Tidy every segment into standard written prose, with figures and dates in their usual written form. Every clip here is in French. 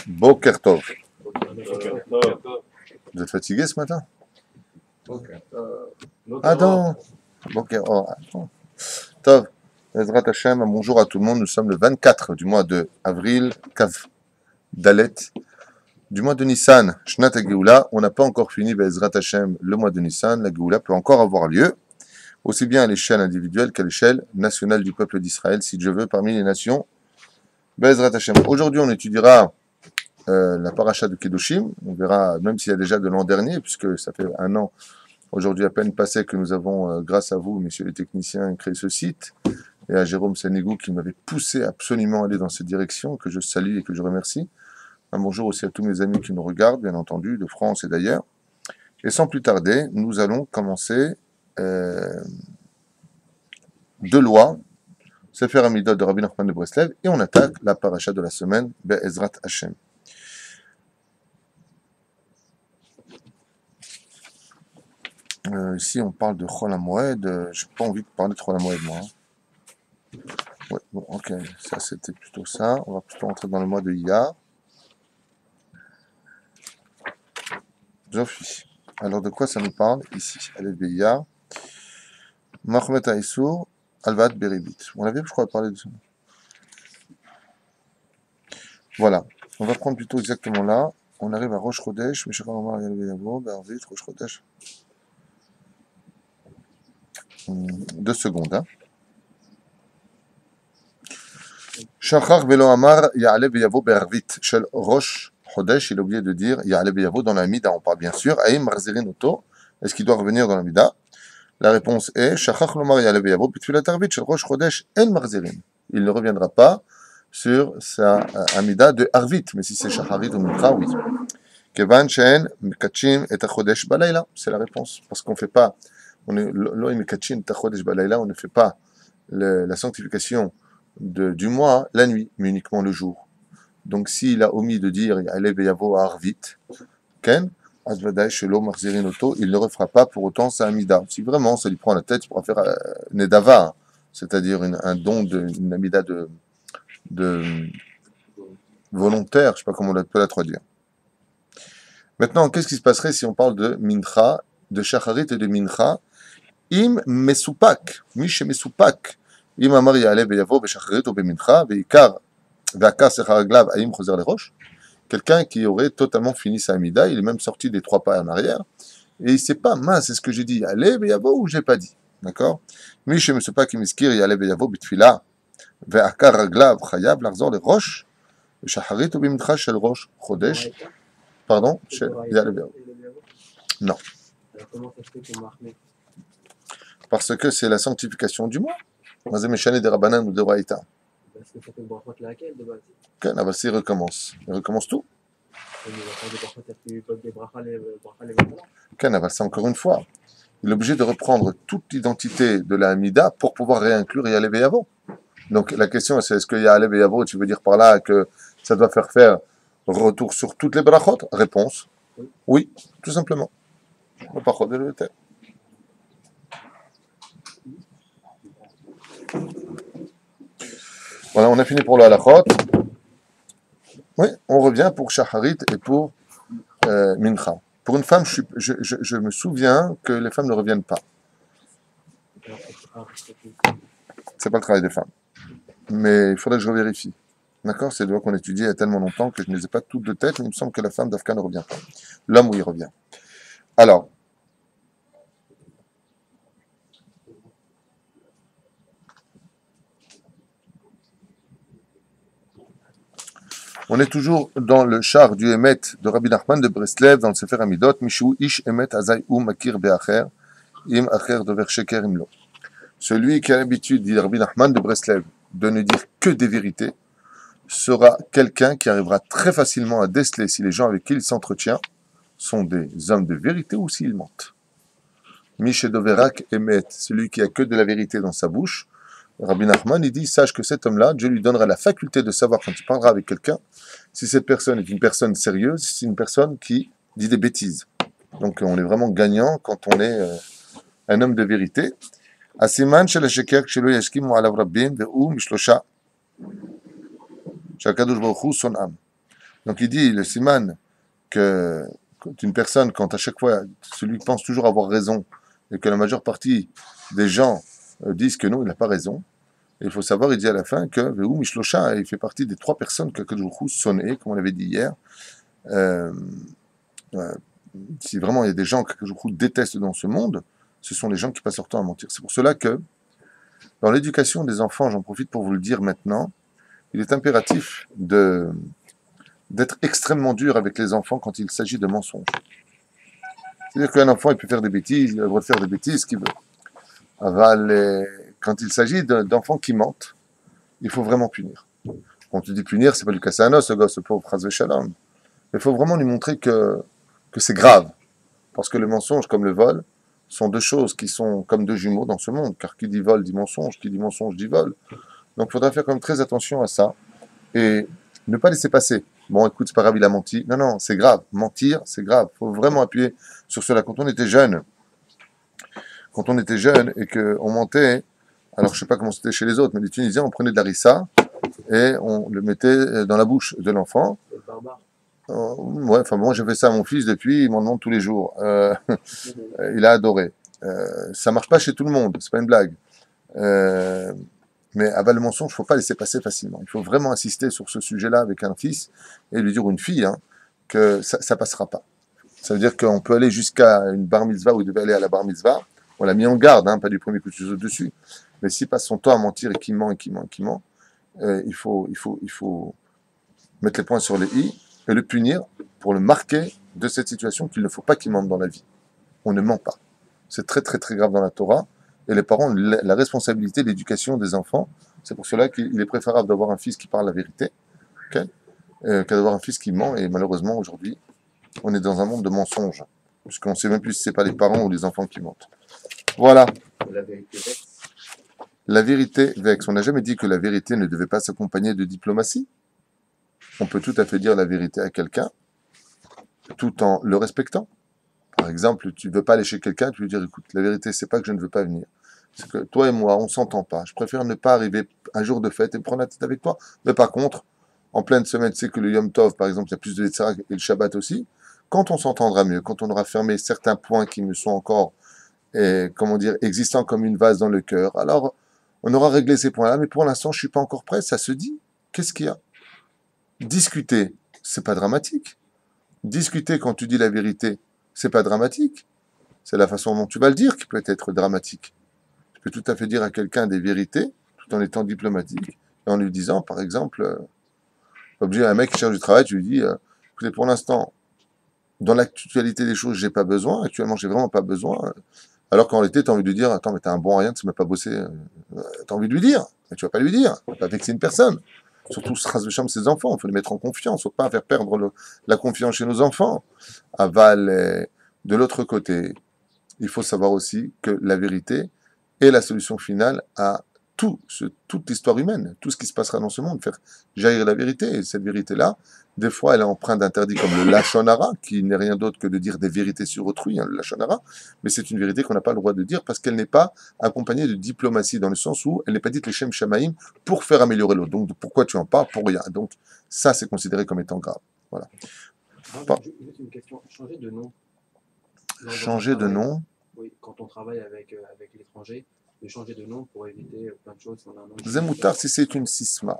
Boker Tov. Vous êtes fatigué ce matin? Ah non. Boker, oh, attends. Tov. Ezrat Hashem, bonjour à tout le monde. Nous sommes le 24 du mois de avril, Kav Dalet, du mois de Nissan, Shnat HaGeoula. On n'a pas encore fini, Ezrat Hashem, le mois de Nissan. La Geoula peut encore avoir lieu, aussi bien à l'échelle individuelle qu'à l'échelle nationale du peuple d'Israël, si Dieu veut, parmi les nations. Ezrat Hashem. Aujourd'hui, on étudiera la paracha de Kedoshim. On verra, même s'il y a déjà de l'an dernier, puisque ça fait un an, aujourd'hui à peine passé, que nous avons, grâce à vous, messieurs les techniciens, créé ce site, et à Jérôme Sanigou qui m'avait poussé absolument à aller dans cette direction, que je salue et que je remercie. Un bonjour aussi à tous mes amis qui nous regardent, bien entendu, de France et d'ailleurs. Et sans plus tarder, nous allons commencer deux lois, Sefer Hamidot de Rabbi Nachman de Breslev, et on attaque la paracha de la semaine, Be'ezrat Hashem. Ici, on parle de Chol HaMoed. J'ai pas envie de parler de Chol HaMoed, moi. Ouais, bon, ok, ça c'était plutôt ça. On va plutôt rentrer dans le mois de Iyar. Jofi. Alors, de quoi ça nous parle ici? Allez, Iyar. Mahmet Aïssour, Alvat Beribit. On avait, je crois, parlé de ça. Voilà. On va prendre plutôt exactement là. On arrive à Rosh Chodesh. Meshachar Omar Yalveyavo, Bervit, Rosh Chodesh. 2 secondes, hein. Shachar Velo Amar Ya'ale Beyavo Bervit Shel Rosh Chodesh, il a oublié de dire Ya'ale Beyavo dans la Mida, on parle bien sûr. Aïm Marzirin Oto, est-ce qu'il doit revenir dans la Mida? La réponse est Shachar Lomar Ya'ale Beyavo Bitfilat Arvit Shel Rosh Chodesh En Marzirin. Il ne reviendra pas sur sa Amida de Arvit, mais si c'est Shacharit ou Mincha, oui. Kevan Shen Mekachim et Chodesh Balayla, c'est la réponse. Parce qu'on ne fait pas, on ne fait pas la sanctification du mois la nuit, mais uniquement le jour. Donc s'il a omis de dire Ya'alev Yavo Arvit, Ken, Azvadai Shelo Marzirin Oto, il ne refera pas pour autant sa Amida. Si vraiment ça lui prend la tête, il pourra faire Nedava, c'est-à-dire un don, une Amida de volontaire, je ne sais pas comment on peut la traduire. Maintenant, qu'est-ce qui se passerait si on parle de Mincha, de Shacharit et de Mincha? Im Mesupak, Mish Mesupak. Im Amar Ya'alev Yavo Beshacharit ou Bemincha, Veikar, Veakar Secharaglav, Aim Choser les Roches. Quelqu'un qui aurait totalement fini sa Amida, il est même sorti des 3 pas en arrière, et il ne sait pas, mince, c'est ce que j'ai dit, Ya'alev Yavo ou j'ai pas dit. D'accord? Mish Mesupak Miskir Ya'alev Yavo Bitfila, Veakar Raglav, Chayav, Larzor les Roches, Beshacharit ou Bemincha, Shel Rosh Chodesh. Pardon? Non. Parce que c'est la sanctification du mois. Mazé Meshane de Rabbanan ou de Raïta. Parce que ça fait une brachot laquelle de base. Ok, il recommence. Il recommence tout. Ok, c'est encore une fois. Il est obligé de reprendre toute l'identité de la Hamida pour pouvoir réinclure Ya'alev Yavo. Donc la question c'est, est-ce que Ya'alev Yavo, tu veux dire par là que ça doit faire retour sur toutes les brachot? Réponse oui, tout simplement. Le parchot de l'Éter. Voilà, on a fini pour le halachot. Oui, on revient pour Shacharit et pour Mincha. Pour une femme, je me souviens que les femmes ne reviennent pas. C'est pas le travail des femmes. Mais il faudrait que je revérifie. D'accord? C'est le doigt qu'on étudie il y a tellement longtemps que je ne les ai pas toutes de tête, mais il me semble que la femme d'Afka ne revient pas. L'homme, oui, il revient. Alors, on est toujours dans le char du Emet de Rabbi Nachman de Breslev, dans le Sefer Hamidot, Mishu Ish Emet Azai U Makir Be'acher, Im Acher Dover Sheker Imlo. Celui qui a l'habitude, dit Rabbi Nachman de Breslev, de ne dire que des vérités, sera quelqu'un qui arrivera très facilement à déceler si les gens avec qui il s'entretient sont des hommes de vérité ou s'ils mentent. Mishe Doverak Emet, celui qui a que de la vérité dans sa bouche, Rabbi Nachman, il dit, sache que cet homme-là, Dieu lui donnera la faculté de savoir quand il parlera avec quelqu'un, si cette personne est une personne sérieuse, si c'est une personne qui dit des bêtises. Donc on est vraiment gagnant quand on est un homme de vérité. Asiman shel sheker kshelo yashkimu alav rabbim ve'u mishlosha shakadosh baruch hu sonam. Donc il dit, le Siman, que quand une personne, quand à chaque fois, celui qui pense toujours avoir raison, et que la majeure partie des gens disent que non, il n'a pas raison, et il faut savoir, il dit à la fin que Vehu Mishlosha, il fait partie des 3 personnes que Akadosh Baruch Hu sonné, comme on l'avait dit hier. Euh, euh, si vraiment il y a des gens que Akadosh Baruch Hu déteste dans ce monde, ce sont les gens qui passent leur temps à mentir. C'est pour cela que, dans l'éducation des enfants, j'en profite pour vous le dire maintenant, il est impératif d'être extrêmement dur avec les enfants quand il s'agit de mensonges. C'est-à-dire qu'un enfant, il peut faire des bêtises, il a le droit de faire des bêtises, ce qu'il veut. Quand il s'agit d'enfants qui mentent, il faut vraiment punir. Quand tu dis punir, c'est pas lui casser un os, ce gosse, ce pauvre phrase de shalom. Il faut vraiment lui montrer que c'est grave. Parce que le mensonge, comme le vol, sont 2 choses qui sont comme 2 jumeaux dans ce monde. Car qui dit vol dit mensonge, qui dit mensonge dit vol. Donc il faudra faire quand même très attention à ça. Et ne pas laisser passer. Bon, écoute, c'est pas grave, il a menti. Non, non, c'est grave. Mentir, c'est grave. Il faut vraiment appuyer sur cela. Quand on était jeune et qu'on mentait, alors je sais pas comment c'était chez les autres, mais les Tunisiens, on prenait de l'arissa et on le mettait dans la bouche de l'enfant. C'est barbare. Ouais, enfin bon, j'ai fait ça à mon fils depuis, il m'en demande tous les jours. Il a adoré. Ça marche pas chez tout le monde, c'est pas une blague. Mais avec le mensonge, il ne faut pas laisser passer facilement. Il faut vraiment insister sur ce sujet-là avec un fils et lui dire, ou une fille, hein, que ça ne passera pas. Ça veut dire qu'on peut aller jusqu'à une bar mitzvah où il devait aller à la bar mitzvah. On l'a mis en garde, hein, pas du premier coup de ciseau dessus. Mais s'il passe son temps à mentir et qu'il ment, il faut mettre les points sur les i et le punir pour le marquer de cette situation qu'il ne faut pas qu'il mente dans la vie. On ne ment pas. C'est très très très grave dans la Torah. Et les parents ont la responsabilité de l'éducation des enfants. C'est pour cela qu'il est préférable d'avoir un fils qui parle la vérité qu'à d'avoir un fils qui ment. Et malheureusement, aujourd'hui, on est dans un monde de mensonges. Puisqu'on ne sait même plus si ce n'est pas les parents ou les enfants qui mentent. Voilà. La vérité vexe. La vérité vexe. On n'a jamais dit que la vérité ne devait pas s'accompagner de diplomatie. On peut tout à fait dire la vérité à quelqu'un tout en le respectant. Par exemple, tu ne veux pas aller chez quelqu'un, tu lui dire, écoute, la vérité, c'est pas que je ne veux pas venir. C'est que toi et moi, on ne s'entend pas. Je préfère ne pas arriver un jour de fête et prendre la tête avec toi. Mais par contre, en pleine semaine, tu sais que le Yom Tov, par exemple, il y a plus de Yetzirah et le Shabbat aussi. Quand on s'entendra mieux, quand on aura fermé certains points qui me sont encore, comment dire, existants comme une vase dans le cœur, alors on aura réglé ces points-là. Mais pour l'instant, je ne suis pas encore prêt. Ça se dit. Qu'est-ce qu'il y a? Discuter, c'est pas dramatique. Discuter quand tu dis la vérité, c'est pas dramatique. C'est la façon dont tu vas le dire qui peut être dramatique. Tu peux tout à fait dire à quelqu'un des vérités, tout en étant diplomatique, et en lui disant, par exemple, pas obligé, un mec qui cherche du travail, tu lui dis, écoutez, pour l'instant, dans l'actualité des choses, j'ai pas besoin, actuellement, j'ai vraiment pas besoin, alors qu'en réalité, tu as envie de lui dire, attends, mais t'es un bon à rien, tu ne m'as pas bossé, tu as envie de lui dire, mais tu vas pas lui dire, tu vas pas vexer une personne. Surtout, ce de chambre, ses enfants, il faut les mettre en confiance, il ne faut pas faire perdre la confiance chez nos enfants. Aval, de l'autre côté, il faut savoir aussi que la vérité est la solution finale à toute l'histoire humaine, tout ce qui se passera dans ce monde, faire jaillir la vérité. Et cette vérité-là, des fois, elle est empreinte d'interdits comme le lachon hara, qui n'est rien d'autre que de dire des vérités sur autrui, hein, le lachon hara, mais c'est une vérité qu'on n'a pas le droit de dire parce qu'elle n'est pas accompagnée de diplomatie, dans le sens où elle n'est pas dite les shem shamaïm pour faire améliorer l'autre. Donc, pourquoi tu en parles? Pour rien. Donc, ça, c'est considéré comme étant grave. Voilà. Alors, juste une question. Changer de nom. Changer de nom. Oui, quand on travaille avec l'étranger, de changer de nom pour éviter plein de choses. Zemoutar, si c'est une sisma,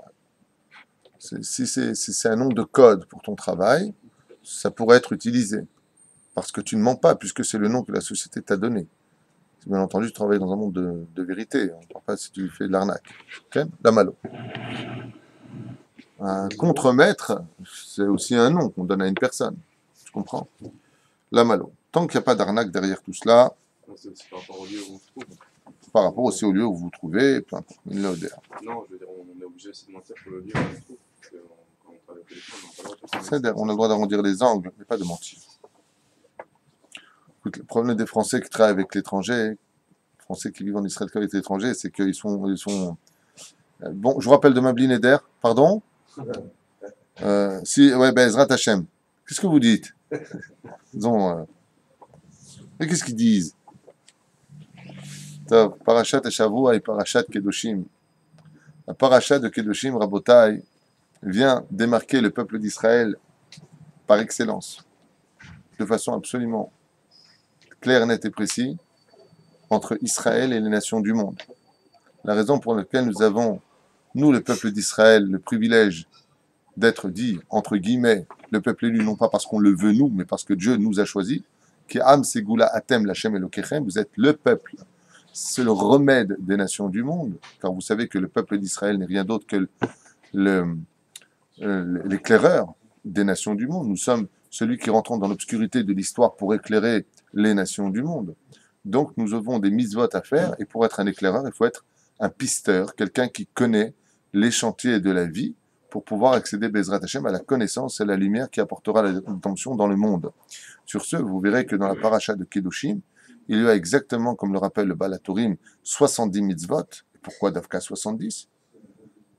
si c'est un nom de code pour ton travail, ça pourrait être utilisé. Parce que tu ne mens pas, puisque c'est le nom que la société t'a donné. Bien entendu, tu travailles dans un monde de vérité. On ne parle pas si tu fais de l'arnaque. Okay? Damalo. Un contremaître, c'est aussi un nom qu'on donne à une personne. Tu comprends? Lamalo. Tant qu'il n'y a pas d'arnaque derrière tout cela, c'est aussi par rapport au lieu où on se trouve. Par rapport aussi au lieu où vous vous trouvez, peu importe. Non, je veux dire, on est obligé aussi de mentir sur le lieu où on se trouve. Parce que quand on travaille au téléphone, on n'a pas le droit de on a le droit d'arrondir les angles, mais pas de mentir. Écoute, le problème des Français qui travaillent avec l'étranger, Français qui vivent en Israël avec l'étranger, c'est qu'ils sont. Bon, je vous rappelle de Mablin Eder, pardon? Ouais, ben Ezrat Hashem. Qu'est-ce que vous dites? Disons. Mais qu'est-ce qu'ils disent? Parashat Shavua et Parashat Kedoshim. La Parashat de Kedoshim, Rabotai, vient démarquer le peuple d'Israël par excellence, de façon absolument claire, nette et précise, entre Israël et les nations du monde. La raison pour laquelle nous avons, nous, le peuple d'Israël, le privilège d'être dit, entre guillemets, le peuple élu, non pas parce qu'on le veut nous, mais parce que Dieu nous a choisis, qui am segula atem lachem elokechem, vous êtes le peuple. C'est le remède des nations du monde, car vous savez que le peuple d'Israël n'est rien d'autre que l'éclaireur des nations du monde. Nous sommes celui qui rentre dans l'obscurité de l'histoire pour éclairer les nations du monde. Donc nous avons des mitzvot à faire, et pour être un éclaireur, il faut être un pisteur, quelqu'un qui connaît les chantiers de la vie, pour pouvoir accéder, Bezrat Hashem, à la connaissance et à la lumière qui apportera la rédemption dans le monde. Sur ce, vous verrez que dans la paracha de Kedoshim, il y a exactement, comme le rappelle le Baal HaTurim, 70 mitzvot. Pourquoi Dafka 70?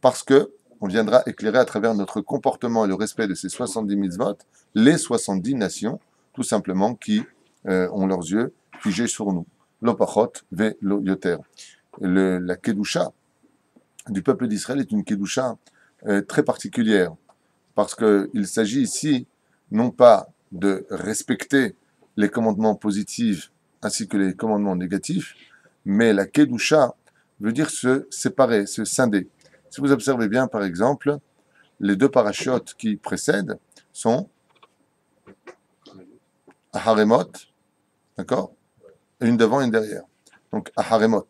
Parce que on viendra éclairer à travers notre comportement et le respect de ces 70 mitzvot, les 70 nations, tout simplement, qui ont leurs yeux figés sur nous. L'opachot ve lo yoter. La Kedusha du peuple d'Israël est une Kedusha très particulière, parce qu'il s'agit ici non pas de respecter les commandements positifs ainsi que les commandements négatifs, mais la Kedusha veut dire se séparer, se scinder. Si vous observez bien, par exemple, les deux parachutes qui précèdent sont Aharemot, d'accord? Et une devant et une derrière. Donc Aharemot.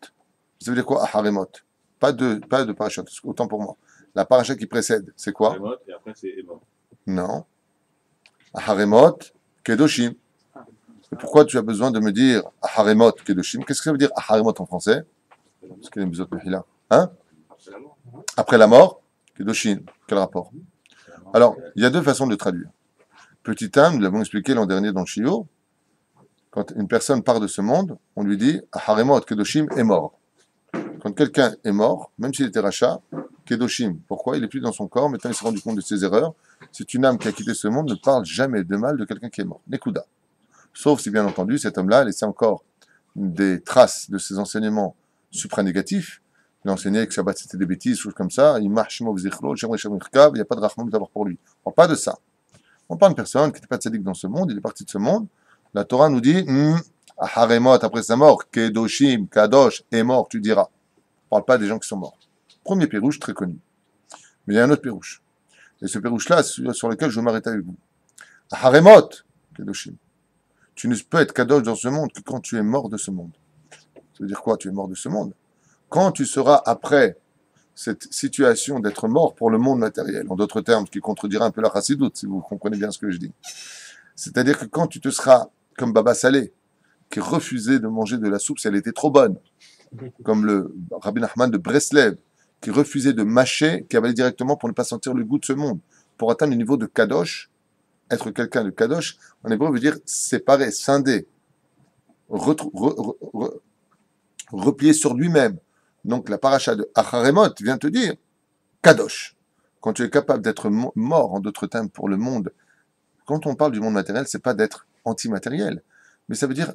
Vous savez quoi Aharemot? Pas de parachute, autant pour moi. La paracha qui précède, c'est quoi? Et après, c'est Emma. Non. Aharemot, Kedoshim. Et pourquoi tu as besoin de me dire Aharemot, Kedoshim? Qu'est-ce que ça veut dire Aharemot en français? Parce qu'il y a une bisoutte Mehila. Hein? Après la mort. Après la mort, Kedoshim. Quel rapport? Alors, il y a deux façons de traduire. Petit 1, nous l'avons expliqué l'an dernier dans le Shiur, quand une personne part de ce monde, on lui dit Aharemot, Kedoshim est mort. Quand quelqu'un est mort, même s'il était rachat, Kedoshim. Pourquoi? Il n'est plus dans son corps, maintenant il s'est rendu compte de ses erreurs. C'est une âme qui a quitté ce monde, ne parle jamais de mal de quelqu'un qui est mort. Nekuda. Sauf si, bien entendu, cet homme-là a laissé encore des traces de ses enseignements supranégatifs. Il a enseigné que Shabbat c'était des bêtises, choses comme ça. Il marche, il n'y a pas de rachman d'abord pour lui. On ne parle pas de ça. On parle d'une personne qui n'était pas de sadique dans ce monde, il est parti de ce monde. La Torah nous dit Aharemot, après sa mort, Kedoshim, Kadosh, est mort, tu diras. On ne parle pas des gens qui sont morts. Premier pérouche très connu. Mais il y a un autre pérouche. Et ce pérouche-là, sur lequel je vais m'arrêter avec vous. Haremot, Kedoshim. Tu ne peux être Kadosh dans ce monde que quand tu es mort de ce monde. Ça veut dire quoi? Tu es mort de ce monde. Quand tu seras après cette situation d'être mort pour le monde matériel, en d'autres termes, ce qui contredira un peu la chassidoute, si vous comprenez bien ce que je dis. C'est-à-dire que quand tu te seras comme Baba Salé, qui refusait de manger de la soupe si elle était trop bonne, comme le Rabbi Nachman de Breslev, qui refusait de mâcher, qui avalait directement pour ne pas sentir le goût de ce monde, pour atteindre le niveau de Kadosh. Être quelqu'un de Kadosh, en hébreu, veut dire séparer, scinder, replier sur lui-même. Donc la paracha de Acharemot vient te dire Kadosh. Quand tu es capable d'être mort, en d'autres termes, pour le monde, quand on parle du monde matériel, c'est pas d'être antimatériel, mais ça veut dire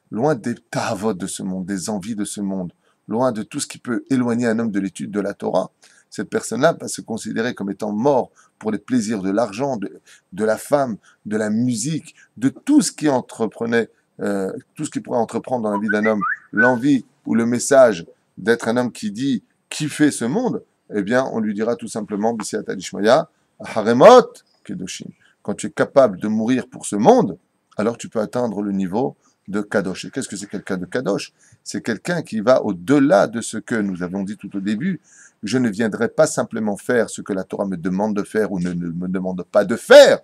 loin des tahavotes de ce monde, des envies de ce monde, loin de tout ce qui peut éloigner un homme de l'étude de la Torah. Cette personne-là va se considérer comme étant mort pour les plaisirs de l'argent, de la femme, de la musique, de tout ce qui entreprenait, tout ce qui pourrait entreprendre dans la vie d'un homme, l'envie ou le message d'être un homme qui dit qui fait ce monde, eh bien, on lui dira tout simplement B'siat Adishmaya, Haremot Kedoshim. Quand tu es capable de mourir pour ce monde, alors tu peux atteindre le niveau de Kadosh. Et qu'est-ce que c'est quelqu'un de Kadosh? C'est quelqu'un qui va au-delà de ce que nous avons dit tout au début. Je ne viendrai pas simplement faire ce que la Torah me demande de faire ou ne me demande pas de faire,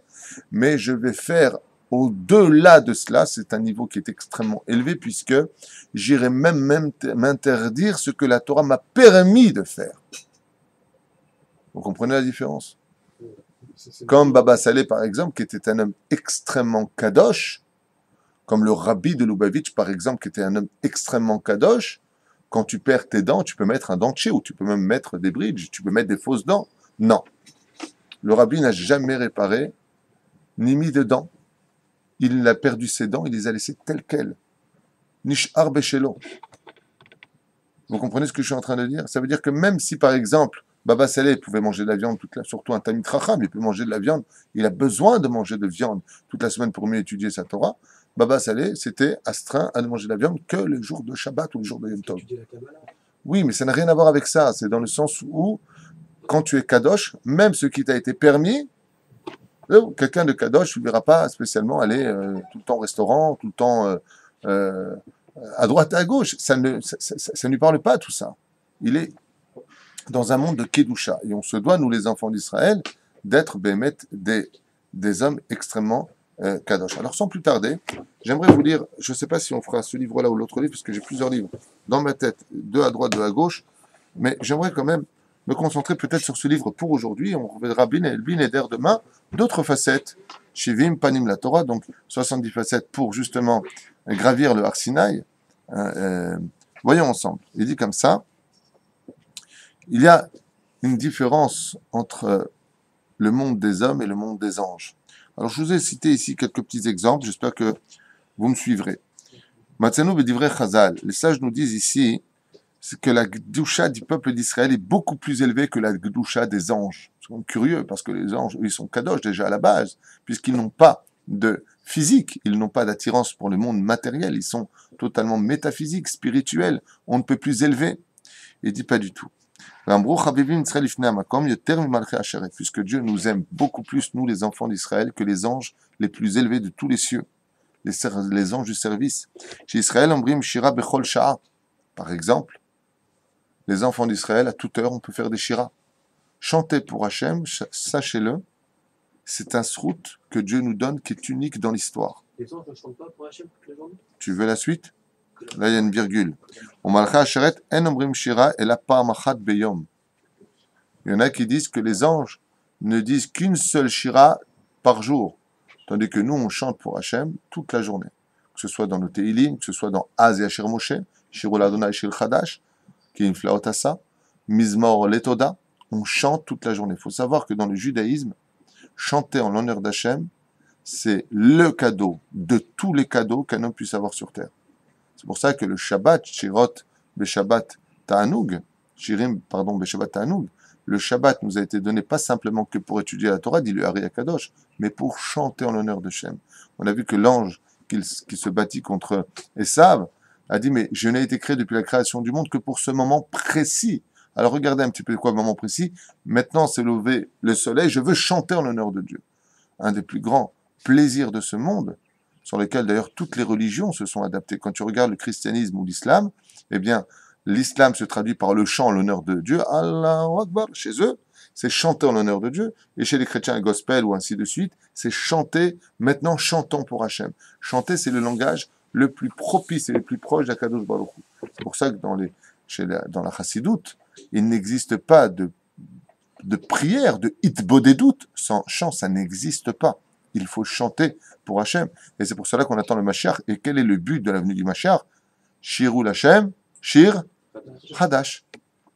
mais je vais faire au-delà de cela. C'est un niveau qui est extrêmement élevé puisque j'irai même m'interdire ce que la Torah m'a permis de faire. Vous comprenez la différence? Comme Baba Salé, par exemple, qui était un homme extrêmement kadosh, comme le rabbi de Lubavitch, par exemple, qui était un homme extrêmement kadosh, quand tu perds tes dents, tu peux mettre un dentier, ou tu peux même mettre des bridges, tu peux mettre des fausses dents. Non. Le rabbi n'a jamais réparé, ni mis de dents. Il a perdu ses dents, il les a laissées telles quelles. Nish'ar beshelo. Vous comprenez ce que je suis en train de dire? Ça veut dire que même si, par exemple, Baba Saleh pouvait manger de la viande, surtout un Tamid Chacham, il peut manger de la viande, il a besoin de manger de viande toute la semaine pour mieux étudier sa Torah. Baba Saleh s'était astreint à ne manger de la viande que les jours de Shabbat ou les jours de Yom Tov. Oui, mais ça n'a rien à voir avec ça. C'est dans le sens où, quand tu es Kadosh, même ce qui t'a été permis, quelqu'un de Kadosh, tu ne verras pas spécialement aller tout le temps au restaurant, tout le temps euh, à droite et à gauche. Ça ne lui parle pas, tout ça. Il est dans un monde de Kedusha. Et on se doit, nous les enfants d'Israël, d'être Bémet des hommes extrêmement Kadosh. Alors sans plus tarder, j'aimerais vous lire, je ne sais pas si on fera ce livre-là ou l'autre livre, parce que j'ai plusieurs livres dans ma tête, deux à droite, deux à gauche, mais j'aimerais quand même me concentrer peut-être sur ce livre pour aujourd'hui. On reverra Bin et Der demain, d'autres facettes. Shivim, Panim, la Torah, donc 70 facettes pour justement gravir le Har Sinaï. Voyons ensemble. Il dit comme ça, il y a une différence entre le monde des hommes et le monde des anges. Alors, je vous ai cité ici quelques petits exemples, j'espère que vous me suivrez. Matzanu Bedivrei Chazal, les sages nous disent ici que la Gdusha du peuple d'Israël est beaucoup plus élevée que la Gdusha des anges. C'est curieux, parce que les anges, ils sont kadosh déjà à la base, puisqu'ils n'ont pas de physique, ils n'ont pas d'attirance pour le monde matériel, ils sont totalement métaphysiques, spirituels, on ne peut plus élever. Il dit pas du tout. Puisque Dieu nous aime beaucoup plus, nous les enfants d'Israël, que les anges les plus élevés de tous les cieux, les anges du service. Chez Israël, Ambrim Shira Bechol Sha'a. Par exemple, les enfants d'Israël, à toute heure, on peut faire des Shira. Chanter pour Hachem, sachez-le, c'est un srout que Dieu nous donne qui est unique dans l'histoire. Les anges ne chantent pas pour Hachem toute la journée? Tu veux la suite? Là, il y a une virgule. Il y en a qui disent que les anges ne disent qu'une seule shira par jour, tandis que nous, on chante pour Hachem toute la journée. Que ce soit dans le Teilim, que ce soit dans Az et Asher Moshe, Shirul Adonai Shir Chadash, qui est une flaotassa, Mizmor Letoda, on chante toute la journée. Il faut savoir que dans le judaïsme, chanter en l'honneur d'Hachem, c'est le cadeau de tous les cadeaux qu'un homme puisse avoir sur terre. C'est pour ça que le Shabbat, Shirot, Beshabbat Ta'anoug, Shirim, pardon, Beshabbat Ta'anoug, le Shabbat nous a été donné pas simplement que pour étudier la Torah, dit le Hari Akadosh, mais pour chanter en l'honneur de Shem. On a vu que l'ange qui se battit contre Esav a dit, mais je n'ai été créé depuis la création du monde que pour ce moment précis. Alors regardez un petit peu quoi le moment précis. Maintenant c'est levé le soleil, je veux chanter en l'honneur de Dieu. Un des plus grands plaisirs de ce monde, sur lesquels d'ailleurs toutes les religions se sont adaptées. Quand tu regardes le christianisme ou l'islam, eh bien, l'islam se traduit par le chant en l'honneur de Dieu. Allahu Akbar, chez eux, c'est chanter en l'honneur de Dieu. Et chez les chrétiens, le gospel ou ainsi de suite, c'est chanter, maintenant chantons pour Hachem. Chanter, c'est le langage le plus propice et le plus proche d'Akadosh Baruch Hu. C'est pour ça que dans la chassidoute, il n'existe pas de prière, de hitbodedout sans chant, ça n'existe pas. Il faut chanter pour Hachem. Et c'est pour cela qu'on attend le Mashiach. Et quel est le but de la venue du Mashiach? Shirul Hachem, Shir Hadash.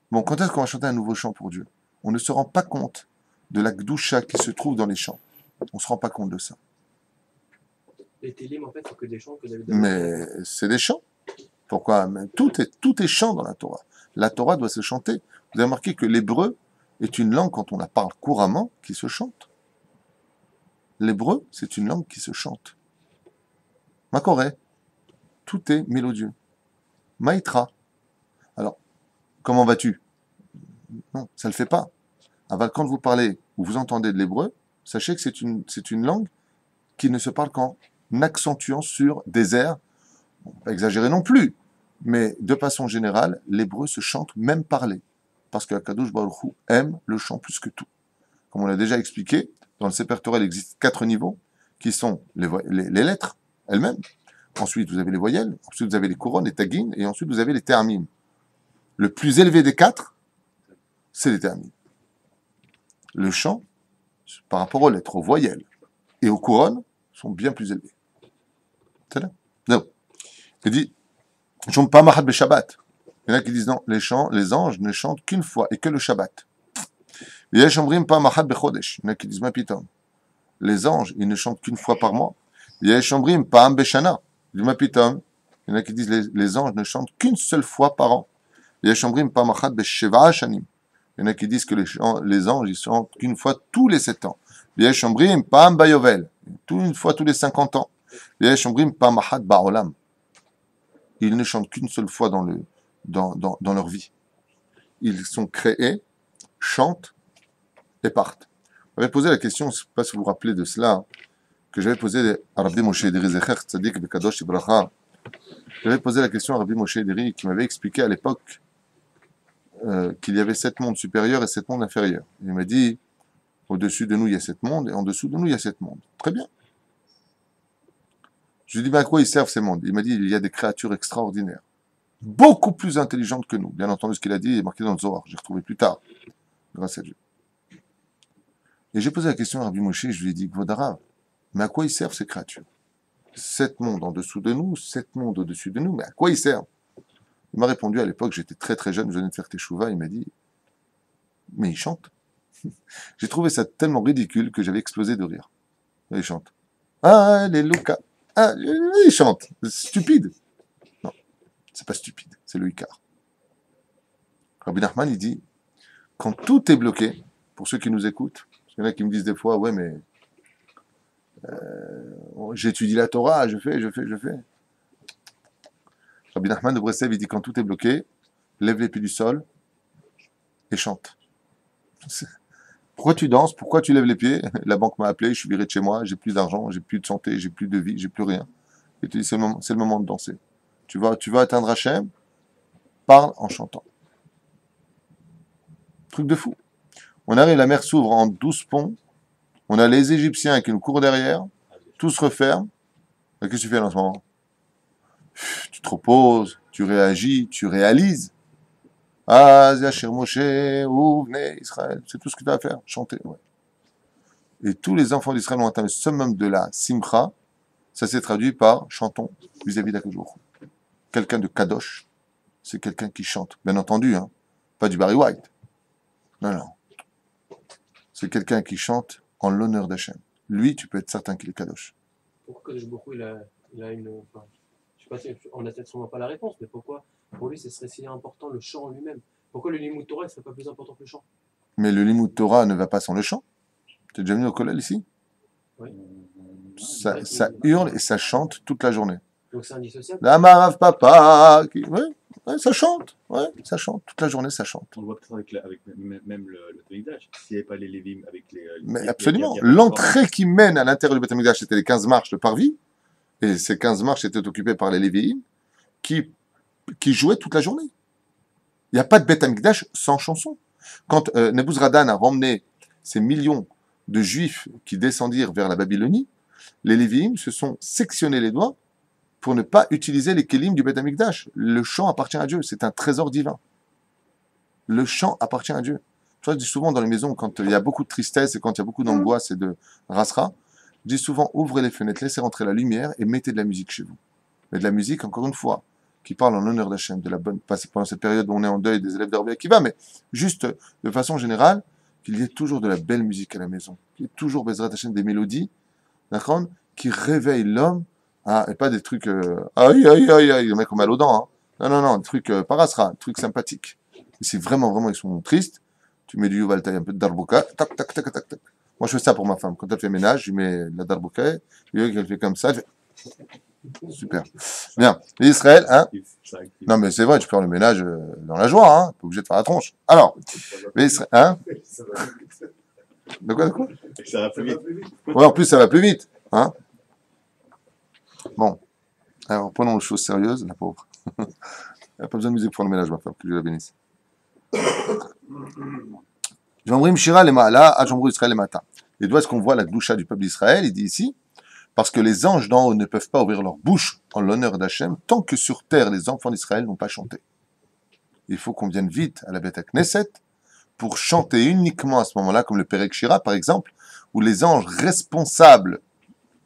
Bon, quand est-ce qu'on va chanter un nouveau chant pour Dieu? On ne se rend pas compte de la Gdusha qui se trouve dans les chants. On ne se rend pas compte de ça. Les télim, en fait, c'est que des chants que David. Mais c'est des chants. Pourquoi? Mais tout est chant dans la Torah. La Torah doit se chanter. Vous avez remarqué que l'hébreu est une langue, quand on la parle couramment, qui se chante. L'hébreu, c'est une langue qui se chante. Makoré, tout est mélodieux. Maïtra. Alors, comment vas-tu? Non, ça ne le fait pas. Alors, quand vous parlez ou vous entendez de l'hébreu, sachez que c'est une langue qui ne se parle qu'en accentuant sur des airs, pas exagéré non plus, mais de façon générale, l'hébreu se chante même parlé, parce que Akadosh Baruch Hu aime le chant plus que tout. Comme on l'a déjà expliqué, dans le Sefer Torah, il existe 4 niveaux, qui sont les lettres elles-mêmes. Ensuite, vous avez les voyelles. Ensuite, vous avez les couronnes, les tagines. Et ensuite, vous avez les termines. Le plus élevé des 4, c'est les termines. Le chant, par rapport aux lettres, aux voyelles et aux couronnes, sont bien plus élevés. C'est là? Non. Il dit, je ne chante pas Mahat Shabbat. Il y en a qui disent non, les anges ne chantent qu'une fois et que le Shabbat. Il y en a qui disent, ma pitom. Les anges, ils ne chantent qu'une fois par mois. Il y a Shambrim, Pa'am Beshana. Il y en a qui disent, les anges ne chantent qu'une seule fois par an. Il y a Shambrim, Pa'am Achat Besheva Shanim. Il y en a qui disent que les anges, ils chantent qu'une fois tous les 7 ans. Yesh Ombrim, Pam Bayovel. Une fois tous les 50 ans. Yesh Ombrim, Pam Ahad Baolam. Ils ne chantent qu'une seule fois dans leur vie. Ils sont créés, chantent et partent. J'avais posé la question, je ne sais pas si vous vous rappelez de cela, que j'avais posé à Rabbi Moshe Ederi Zecher Tzadik Bekadosh Ibracha. J'avais posé la question à Rabbi Moshe Ederi qui m'avait expliqué à l'époque qu'il y avait 7 mondes supérieurs et 7 mondes inférieurs. Il m'a dit, au-dessus de nous, il y a 7 mondes, et en dessous de nous, il y a 7 mondes. Très bien. Je lui ai dit, mais à quoi ils servent ces mondes? Il m'a dit, il y a des créatures extraordinaires, beaucoup plus intelligentes que nous. Bien entendu, ce qu'il a dit est marqué dans le Zohar. J'ai retrouvé plus tard, grâce à Dieu. Et j'ai posé la question à Rabbi Moshe, je lui ai dit, Gvodara, mais à quoi ils servent ces créatures? 7 mondes en dessous de nous, 7 mondes au-dessus de nous, mais à quoi ils servent? Il m'a répondu à l'époque, j'étais très très jeune, je venais de faire Teshuvah, il m'a dit, mais ils chantent. J'ai trouvé ça tellement ridicule que j'avais explosé de rire. Ils chantent. Alléluia. Ah, ils chantent. C'est stupide. Non, c'est pas stupide, c'est le Icar. Rabbi Nachman, il dit, quand tout est bloqué, pour ceux qui nous écoutent, parce qu'il y en a qui me disent des fois, ouais, mais j'étudie la Torah, je fais. Rabbi Nachman de Breslev, il dit, quand tout est bloqué, lève les pieds du sol et chante. Pourquoi tu danses? Pourquoi tu lèves les pieds? La banque m'a appelé, je suis viré de chez moi, j'ai plus d'argent, j'ai plus de santé, j'ai plus de vie, j'ai plus rien. Et tu dis, c'est le moment de danser. Tu vas atteindre Hachem, parle en chantant. Truc de fou. On arrive, la mer s'ouvre en 12 ponts, on a les Égyptiens qui nous courent derrière, tout se referme. Qu'est-ce que tu fais en ce moment? Tu te reposes, tu réagis, tu réalises. Yashir Moshe, Ouvne, Israël, c'est tout ce que tu as à faire, chanter. Ouais. Et tous les enfants d'Israël ont atteint le summum de la Simcha, ça s'est traduit par chantons vis-à-vis d'Akadosh. Quelqu'un de Kadosh, c'est quelqu'un qui chante. Bien entendu, hein, pas du Barry White. Non. C'est quelqu'un qui chante en l'honneur d'Hachem. Lui, tu peux être certain qu'il est Kadosh. Pourquoi Kadosh Baruch Hu, il a une. Enfin, je sais pas si on n'a peut-être sûrement pas la réponse, mais pourquoi pour lui ce serait si important le chant en lui-même? Pourquoi le Limud Torah ne serait pas plus important que le chant? Mais le Limud Torah ne va pas sans le chant. Tu es déjà venu au collège ici? Oui. Ça hurle et ça chante toute la journée. Donc c'est indissociable. La Marav Papa, ouais, ça chante, toute la journée ça chante. On le voit peut-être avec même le Beth Amikdash. S'il n'y avait pas les Lévim avec les. Mais absolument. L'entrée qui mène à l'intérieur du Beth Amikdash, c'était les 15 marches de parvis. Et ces 15 marches étaient occupées par les Lévi'im qui jouaient toute la journée. Il n'y a pas de Beth Amikdash sans chanson. Quand Nebuzradan a ramené ces millions de Juifs qui descendirent vers la Babylonie, les Lévi'im se sont sectionnés les doigts pour ne pas utiliser les kelim du Beth Amikdash. Le chant appartient à Dieu, c'est un trésor divin. Le chant appartient à Dieu. Je dis souvent dans les maisons, quand il y a beaucoup de tristesse et quand il y a beaucoup d'angoisse et de rasra, je dis souvent, ouvrez les fenêtres, laissez rentrer la lumière et mettez de la musique chez vous. Mais de la musique, encore une fois, qui parle en l'honneur d'Hachem, de la bonne, pas pendant cette période où on est en deuil des élèves de Rabbi Akiva, mais juste de façon générale, qu'il y ait toujours de la belle musique à la maison, qu'il y ait toujours, Bezrat Hachem, des mélodies, d'accord, qui réveillent l'homme, et pas des trucs, aïe, le mec a mal aux dents, hein. Non, des trucs parasra, des trucs sympathiques. Et si vraiment ils sont tristes, tu mets du Yuval Taï, un peu de Darbuka, tac. Moi, je fais ça pour ma femme. Quand elle fait ménage, je lui mets de la Darbuka, et elle fait comme ça, elle fait... Super. Bien. Israël, hein? Non, mais c'est vrai, tu peux faire le ménage dans la joie, hein? T'es obligé de faire la tronche. Alors, Israël, hein? De quoi? Ça va plus vite. Ouais, en plus, ça va plus vite, hein? Bon. Alors, prenons les choses sérieuses, la pauvre. Elle n'a pas besoin de musique pour le ménage, ma femme, que Dieu la bénisse. J'embrim Shira les Ma'ala, J'embrim Israël les Mata. Et d'où est-ce qu'on voit la doucha du peuple d'Israël? Il dit ici, parce que les anges d'en haut ne peuvent pas ouvrir leur bouche en l'honneur d'Hachem tant que sur terre les enfants d'Israël n'ont pas chanté. Il faut qu'on vienne vite à la Beth Knesset pour chanter uniquement à ce moment-là, comme le Perek Shira par exemple, où les anges responsables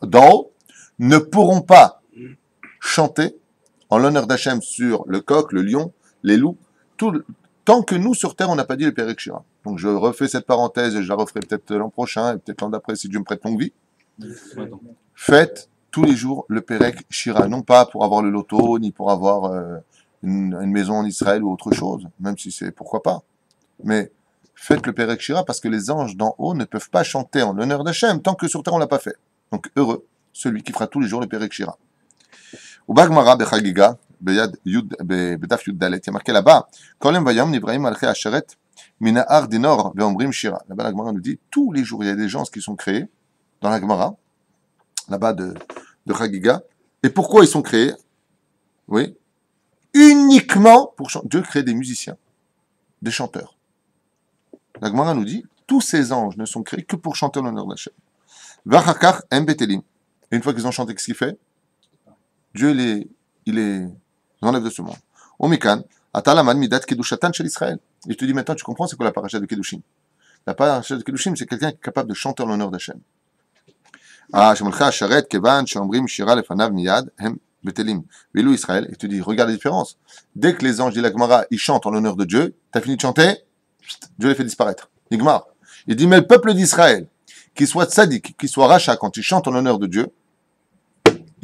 d'en haut ne pourront pas chanter en l'honneur d'Hachem sur le coq, le lion, les loups, tant que nous sur terre on n'a pas dit le Perek Shira. Donc je refais cette parenthèse et je la referai peut-être l'an prochain et peut-être l'an d'après si Dieu me prête longue vie. Faites tous les jours le Perek Shira, non pas pour avoir le loto, ni pour avoir une maison en Israël ou autre chose, même si c'est pourquoi pas. Mais faites le Perek Shira parce que les anges d'en haut ne peuvent pas chanter en l'honneur d'Hachem tant que sur terre on l'a pas fait. Donc heureux celui qui fera tous les jours le Perek Shira. Ou Bagmara Bechagiga, Beyad Yud, Bedaf Yud Dalet, il y a marqué là-bas, Kolem Vayam Nivrahim Alche Asheret, Minahar Dinor, Veombrim Shira. Là-bas, la Gemara nous dit, tous les jours, il y a des gens qui sont créés, dans la Gemara, là-bas de Chagiga. Et pourquoi ils sont créés? Oui. Uniquement pour chanter. Dieu crée des musiciens, des chanteurs. La Gemara nous dit, tous ces anges ne sont créés que pour chanter en l'honneur d'Hachem. Vachakar Mbetelim. Et une fois qu'ils ont chanté, qu'est-ce qu'il fait? Dieu il les enlève de ce monde. Omikan, Atalaman Midat Kedushatan Shel Israël. Et je te dis maintenant, tu comprends c'est quoi la paracha de Kedushim? La paracha de Kedushim, c'est quelqu'un qui est capable de chanter en l'honneur d'Hachem. Ah, Shemelcha Sharet, Kevan, Shomrim, Shira, Lefanav, Miyad, Hem, Betelim. Velou Israël. Et je te dis, regarde la différence. Dès que les anges de la Gemara, ils chantent en l'honneur de Dieu, t'as fini de chanter, Dieu les fait disparaître. Nigmar. Il dit, mais le peuple d'Israël, qu'il soit tzaddik, qu'il soit rachat, quand il chante en l'honneur de Dieu,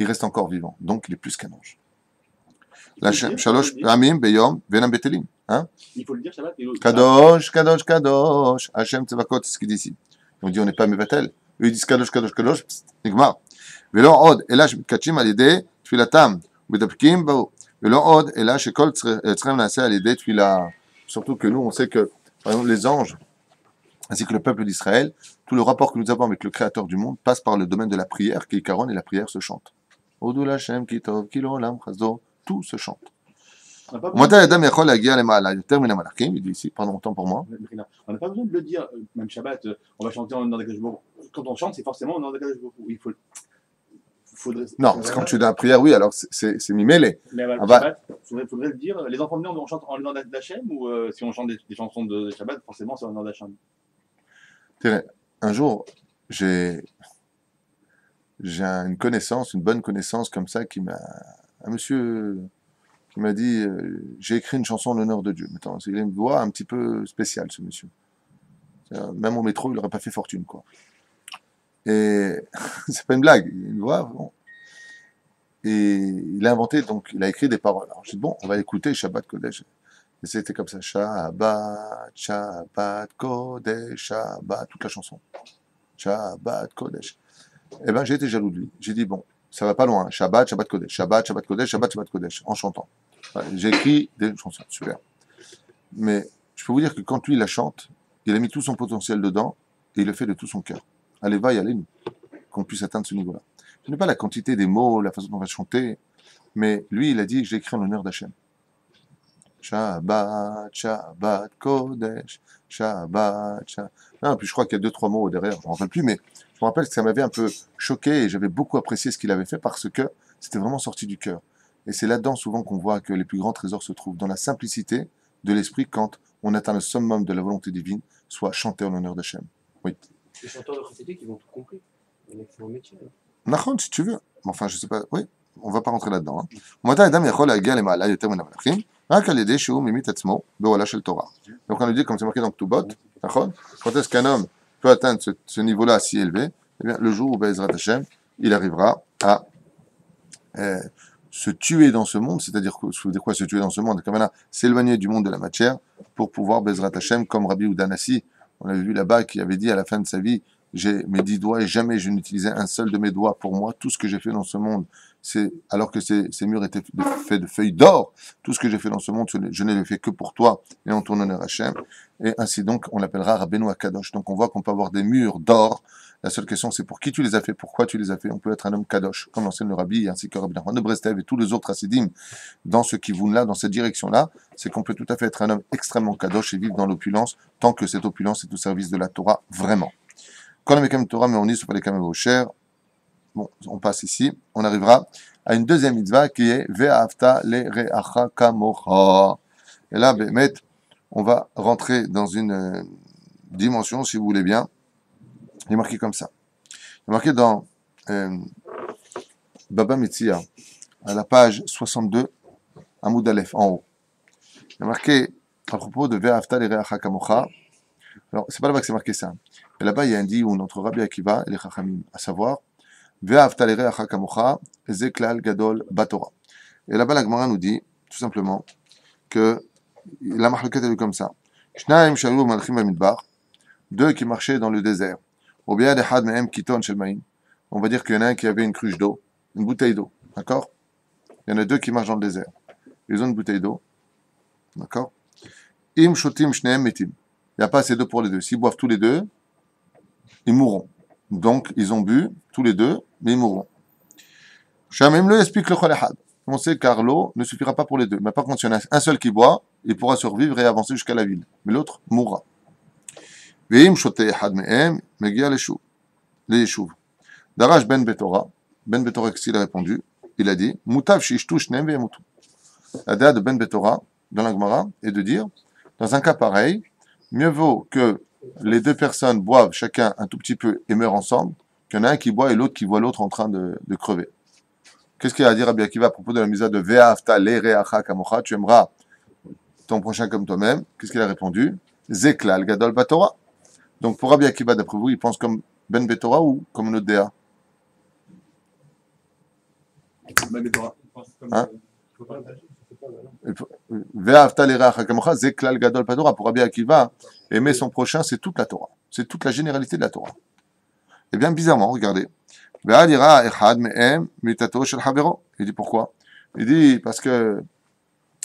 il reste encore vivant. Donc, il est plus qu'un ange. La Shalosh Amim Beyom Venam Betelim. Hein? Il faut le dire Shabbat et l'autre. Kadosh, Kadosh, Kadosh. Hachem Tzevakot, c'est ce qu'il dit ici. On dit on n'est pas Mevatel. Eux ils disent Kadosh, Kadosh, Kadosh. Nigmar. Velo od, elash kachim alideh tfilatam. Bedapkim bao. Velo od, elash ekol tzrem naaseh alideh tfila. Surtout que nous, on sait que, par exemple, les anges, ainsi que le peuple d'Israël, tout le rapport que nous avons avec le Créateur du monde passe par le domaine de la prière, qui est Karon, et la prière se chante. Odul Hachem, Kitov, Kilo, Lam, Chazdo. Tout se chante. Il dit ici, pardon autant pour moi. On n'a pas besoin de le dire, même Shabbat, on va chanter en l'honneur d'Akadosh Baruch Hu. Quand on chante, c'est forcément en l'honneur d'Akadosh Baruch Hu. Il faudrait... Non, parce que quand tu es dans la prière, oui, alors c'est mimélé. Mais Ah bah. Shabbat, faudrait le dire. Les enfants venus, on chante en l'honneur d'Hachem ou si on chante des chansons de Shabbat, forcément c'est en l'honneur d'Hachem. Un jour, j'ai une connaissance, une bonne connaissance comme ça, un monsieur qui m'a dit j'ai écrit une chanson en l'honneur de Dieu. Attends, il a une voix un petit peu spéciale, ce monsieur. Même au métro, il n'aurait pas fait fortune, quoi. Et c'est pas une blague, il a une voix, bon. Et il a inventé, donc il a écrit des paroles. Alors j'ai dit bon, on va écouter Shabbat Kodesh. Et c'était comme ça, Shabbat, Shabbat Kodesh, Shabbat, toute la chanson. Shabbat Kodesh. Eh ben j'ai été jaloux de lui. J'ai dit bon, ça va pas loin. Shabbat, Shabbat Kodesh, Shabbat, Shabbat Kodesh, Shabbat, Shabbat Kodesh, en chantant. Voilà, j'ai écrit des chansons, super. Mais je peux vous dire que quand lui la chante, il a mis tout son potentiel dedans et il le fait de tout son cœur. Allez, va y aller, nous, qu'on puisse atteindre ce niveau-là. Ce n'est pas la quantité des mots, la façon dont on va chanter, mais lui, il a dit j'ai écrit en l'honneur d'Hachem. Shabbat, Shabbat Kodesh, Shabbat, Shabbat. Non, puis je crois qu'il y a 2-3 mots derrière, je ne me rappelle plus, mais je me rappelle que ça m'avait un peu choqué et j'avais beaucoup apprécié ce qu'il avait fait parce que c'était vraiment sorti du cœur. Et c'est là-dedans souvent qu'on voit que les plus grands trésors se trouvent, dans la simplicité de l'esprit quand on atteint le summum de la volonté divine, soit chanter en l'honneur d'Hachem. Oui. Les chanteurs de chassidé qui vont tout compris. Un excellent métier. Nachon, si tu veux. Enfin, je sais pas. Oui, on va pas rentrer là-dedans. Donc on lui dit, comme c'est marqué dans Ktubot, quand est-ce qu'un homme peut atteindre ce niveau-là si élevé? Eh bien, le jour où Be'ezrat Hashem, il arrivera à se tuer dans ce monde, c'est-à-dire quoi se tuer dans ce monde, s'éloigner du monde de la matière pour pouvoir Be'ezrat Hashem, comme Rabbi Udanassi, on avait vu là-bas, qui avait dit à la fin de sa vie, j'ai mes 10 doigts et jamais je n'utilisais un seul de mes doigts pour moi. Tout ce que j'ai fait dans ce monde, c'est alors que ces murs étaient faits de feuilles d'or. Tout ce que j'ai fait dans ce monde, je ne l'ai fait que pour toi et en ton honneur Hachem. Et ainsi donc, on l'appellera Rabbeinu Akadosh. Donc on voit qu'on peut avoir des murs d'or. La seule question, c'est pour qui tu les as fait, pourquoi tu les as fait. On peut être un homme Kadosh, comme l'enseigne le Rabbi, ainsi que Rabbi Nachman de Breslev et tous les autres Hasidim dans ce kivoun-là, dans cette direction-là. C'est qu'on peut tout à fait être un homme extrêmement Kadosh et vivre dans l'opulence, tant que cette opulence est au service de la Torah, vraiment. Quand on met Torah, mais on dit sur les caméras chers. Bon, on passe ici. On arrivera à une deuxième mitzvah qui est Ve'afta le re'acha kamocha. Et là, Bémet, on va rentrer dans une dimension, si vous voulez bien. Il est marqué comme ça. Il est marqué dans Baba Metzia, à la page 62, Amoud Aleph, en haut. Il est marqué à propos de Ve'afta le re'acha kamocha. Alors, c'est pas là-bas que c'est marqué ça. Et là-bas, il y a un dit où entre Rabbi Akiva et les Chachamim, à savoir, Ve'afta l'ereacha kamocha, zeklal gadol batora. Et là-bas, la Gemara nous dit, tout simplement, que la marloquette est comme ça, Shnaim shayu malchim bamidbar, deux qui marchaient dans le désert. Ou bien des had mehem kiton shel maïm. On va dire qu'il y en a un qui avait une cruche d'eau, une bouteille d'eau, d'accord? Il y en a deux qui marchent dans le désert. Ils ont une bouteille d'eau, d'accord? Im shotim shneem metim. Il n'y a pas assez d'eau pour les deux. S'ils boivent tous les deux, ils mourront. Donc, ils ont bu, tous les deux, mais ils mourront. Shamim le explique le chol echad. On sait car l'eau ne suffira pas pour les deux. Mais par contre, s'il y en a un seul qui boit, il pourra survivre et avancer jusqu'à la ville. Mais l'autre mourra. Veim shote echad mehem, megia leshuv. Darash ben Betora, qu'est-ce qu'il a répondu? Il a dit, Mutav shishtu shneem veyamutu. La déa de Ben Betora, dans la Gemara, est de dire, dans un cas pareil, mieux vaut que les deux personnes boivent chacun un tout petit peu et meurent ensemble, qu'il y en a un qui boit et l'autre qui voit l'autre en train de crever. Qu'est-ce qu'il a à dire Rabbi Akiva à propos de la misa de Ve'afta le'reacha kamocha, tu aimeras ton prochain comme toi-même? Qu'est-ce qu'il a répondu? Zeklal gadol batora. Donc pour Rabbi Akiva, d'après vous, il pense comme Ben Betora ou comme notre déa? Hein? Ve'afta le'reacha kamocha, zeklal gadol batora. Pour Rabbi Akiva, aimer son prochain, c'est toute la Torah. C'est toute la généralité de la Torah. Eh bien, bizarrement, regardez. Il dit pourquoi? Il dit parce que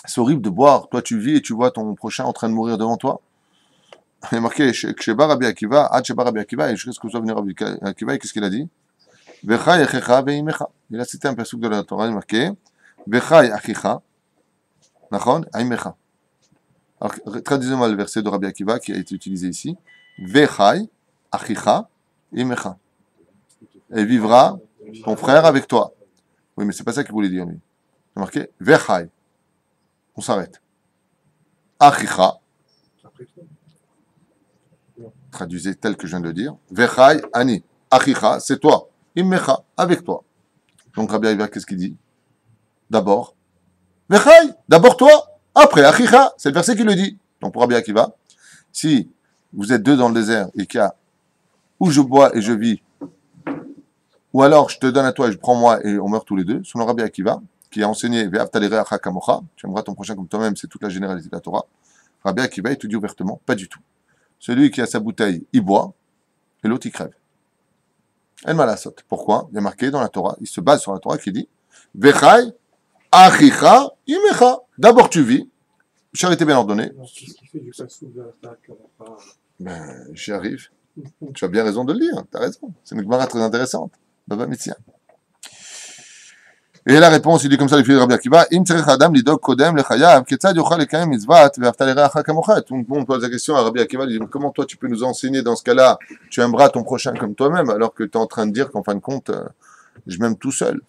c'est horrible de boire. Toi, tu vis et tu vois ton prochain en train de mourir devant toi. Il est marqué Ksheba Rabbi Akiva, Ad Sheba Rabbi Akiva, et jusqu'à ce que soit venu Rabbi Akiva, et qu'est-ce qu'il a dit? Vechai achicha veimecha. Il a cité un pasuk de la Torah, il est marqué Vechai achicha, nachon, aimecha. Alors, traduisons-moi le verset de Rabbi Akiva qui a été utilisé ici. Vechai achicha imecha. Et vivra ton frère avec toi. Oui, mais c'est pas ça qu'il voulait dire, lui. C'est marqué Vechai. On s'arrête. Achicha. Traduisez tel que je viens de le dire. Vechai ani. Achicha, c'est toi. Immecha, avec toi. Donc Rabbi Akiva, qu'est-ce qu'il dit? D'abord, Vechai, d'abord toi. Après, Achicha, c'est le verset qui le dit. Donc pour Rabbi Akiva, si vous êtes deux dans le désert et qu'il y a où je bois et je vis, ou alors je te donne à toi et je prends moi et on meurt tous les deux, selon Rabbi Akiva, qui a enseigné Ve'afta le'reacha kamocha, tu aimeras ton prochain comme toi-même, c'est toute la généralité de la Torah. Rabbi Akiva, il te dit ouvertement, pas du tout. Celui qui a sa bouteille, il boit, et l'autre, il crève. El malasot. Pourquoi? Il y a marqué dans la Torah, il se base sur la Torah qui dit Vechai, achicha, imecha. D'abord tu vis, charité bien ordonnée. C'est ce qui fait du passou de la Ben, j'y arrive. Tu as bien raison de le lire, tu as raison. C'est une Gemara très intéressante. Baba Mitzia. Et la réponse, il dit comme ça, le fils de Rabbi Akiva, Im tzarech adam lidog kodem lechayav, ketzad yochal lekayem mitzvat, ve'afta le'reacha kamocha. Tout le monde pose la question à Rabbi Akiva, il dit, comment toi tu peux nous enseigner dans ce cas-là, tu aimeras ton prochain comme toi-même, alors que tu es en train de dire qu'en fin de compte, je m'aime tout seul.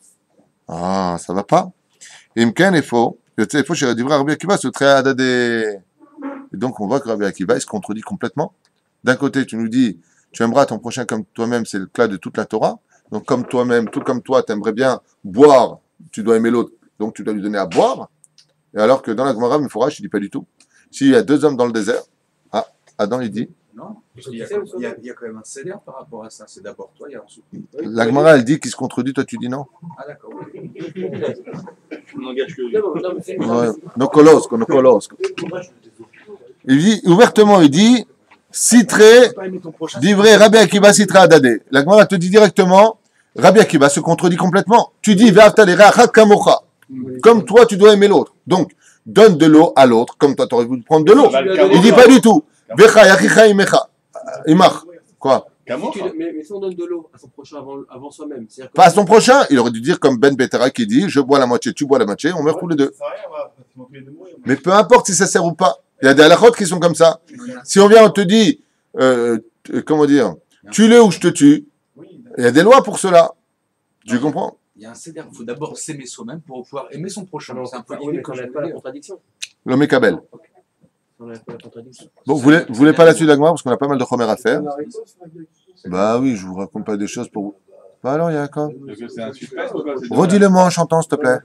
Ah, ça va pas. Imken est faux. Il faut chez Rabbi Akiva, ce trait adadé. Et donc on voit que Rabbi Akiva, il se contredit complètement. D'un côté, tu nous dis, tu aimeras ton prochain comme toi-même, c'est le cas de toute la Torah. Donc comme toi-même, tout comme toi, tu aimerais bien boire, tu dois aimer l'autre, donc tu dois lui donner à boire. Et alors que dans la Gemara, Mefourash, il dit pas du tout. S'il y a deux hommes dans le désert, Adam, il dit. Non, il y a quand même un cédère par rapport à ça. C'est d'abord toi, il y a ensuite. La Gemara, elle dit qu'il se contredit, toi tu dis non. Ah d'accord. On n'engage que lui. No colosko. Il dit, ouvertement, il dit, citré, d'ivré, Rabbi Akiva, citré adadé. La Gemara te dit directement, Rabbi Akiva se contredit complètement. Tu dis, ve'afta le'reacha kamocha. Comme toi, tu dois aimer l'autre. Donc, donne de l'eau à l'autre, comme toi, tu aurais voulu prendre de l'eau. Il dit pas du tout. Vechai, achicha, imecha. Imach. Quoi? Mais si on donne de l'eau à son prochain avant soi-même. Pas à son prochain. Il aurait dû dire comme Ben Betera qui dit, je bois la moitié, tu bois la moitié, on meurt tous les deux. Mais peu importe si ça sert ou pas. Il y a des halakhot qui sont comme ça. Si on vient, on te dit, comment dire, tue-le ou je te tue. Il y a des lois pour cela. Tu comprends? Il y a un cédère. Il faut d'abord s'aimer soi-même pour pouvoir aimer son prochain. C'est un peu Oui, mais quand on n'a pas la contradiction. L'homme est kabel. On n'a pas la contradiction. Bon, vous voulez pas la suite de la Gemara parce qu'on a pas mal de chomères à faire. Bah oui, je vous raconte pas des choses pour vous. Bah alors, Yaakov. C'est un suspense ou pas? Redis-le-moi en chantant, s'il te plaît.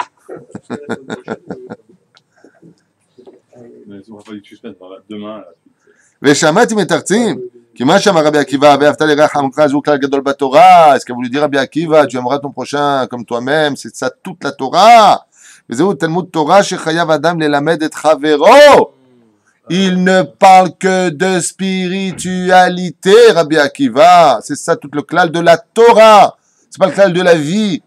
On va pas du suspense, demain. Veshamati metartzim. Qui m'a chamé Rabbi Akiva, ve'afta le'reacha kamocha, zou klal gadol batorah. Est-ce que vous lui dites Rabbi Akiva, tu aimeras ton prochain comme toi-même, c'est ça toute la Torah. וזהו תלמוד תורה שחייב אדם ללמד את חברו. Il ne parle que de spiritualité, Rabbi Akiva. C'est ça tout le klal de la Torah. C'est pas le klal de la vie.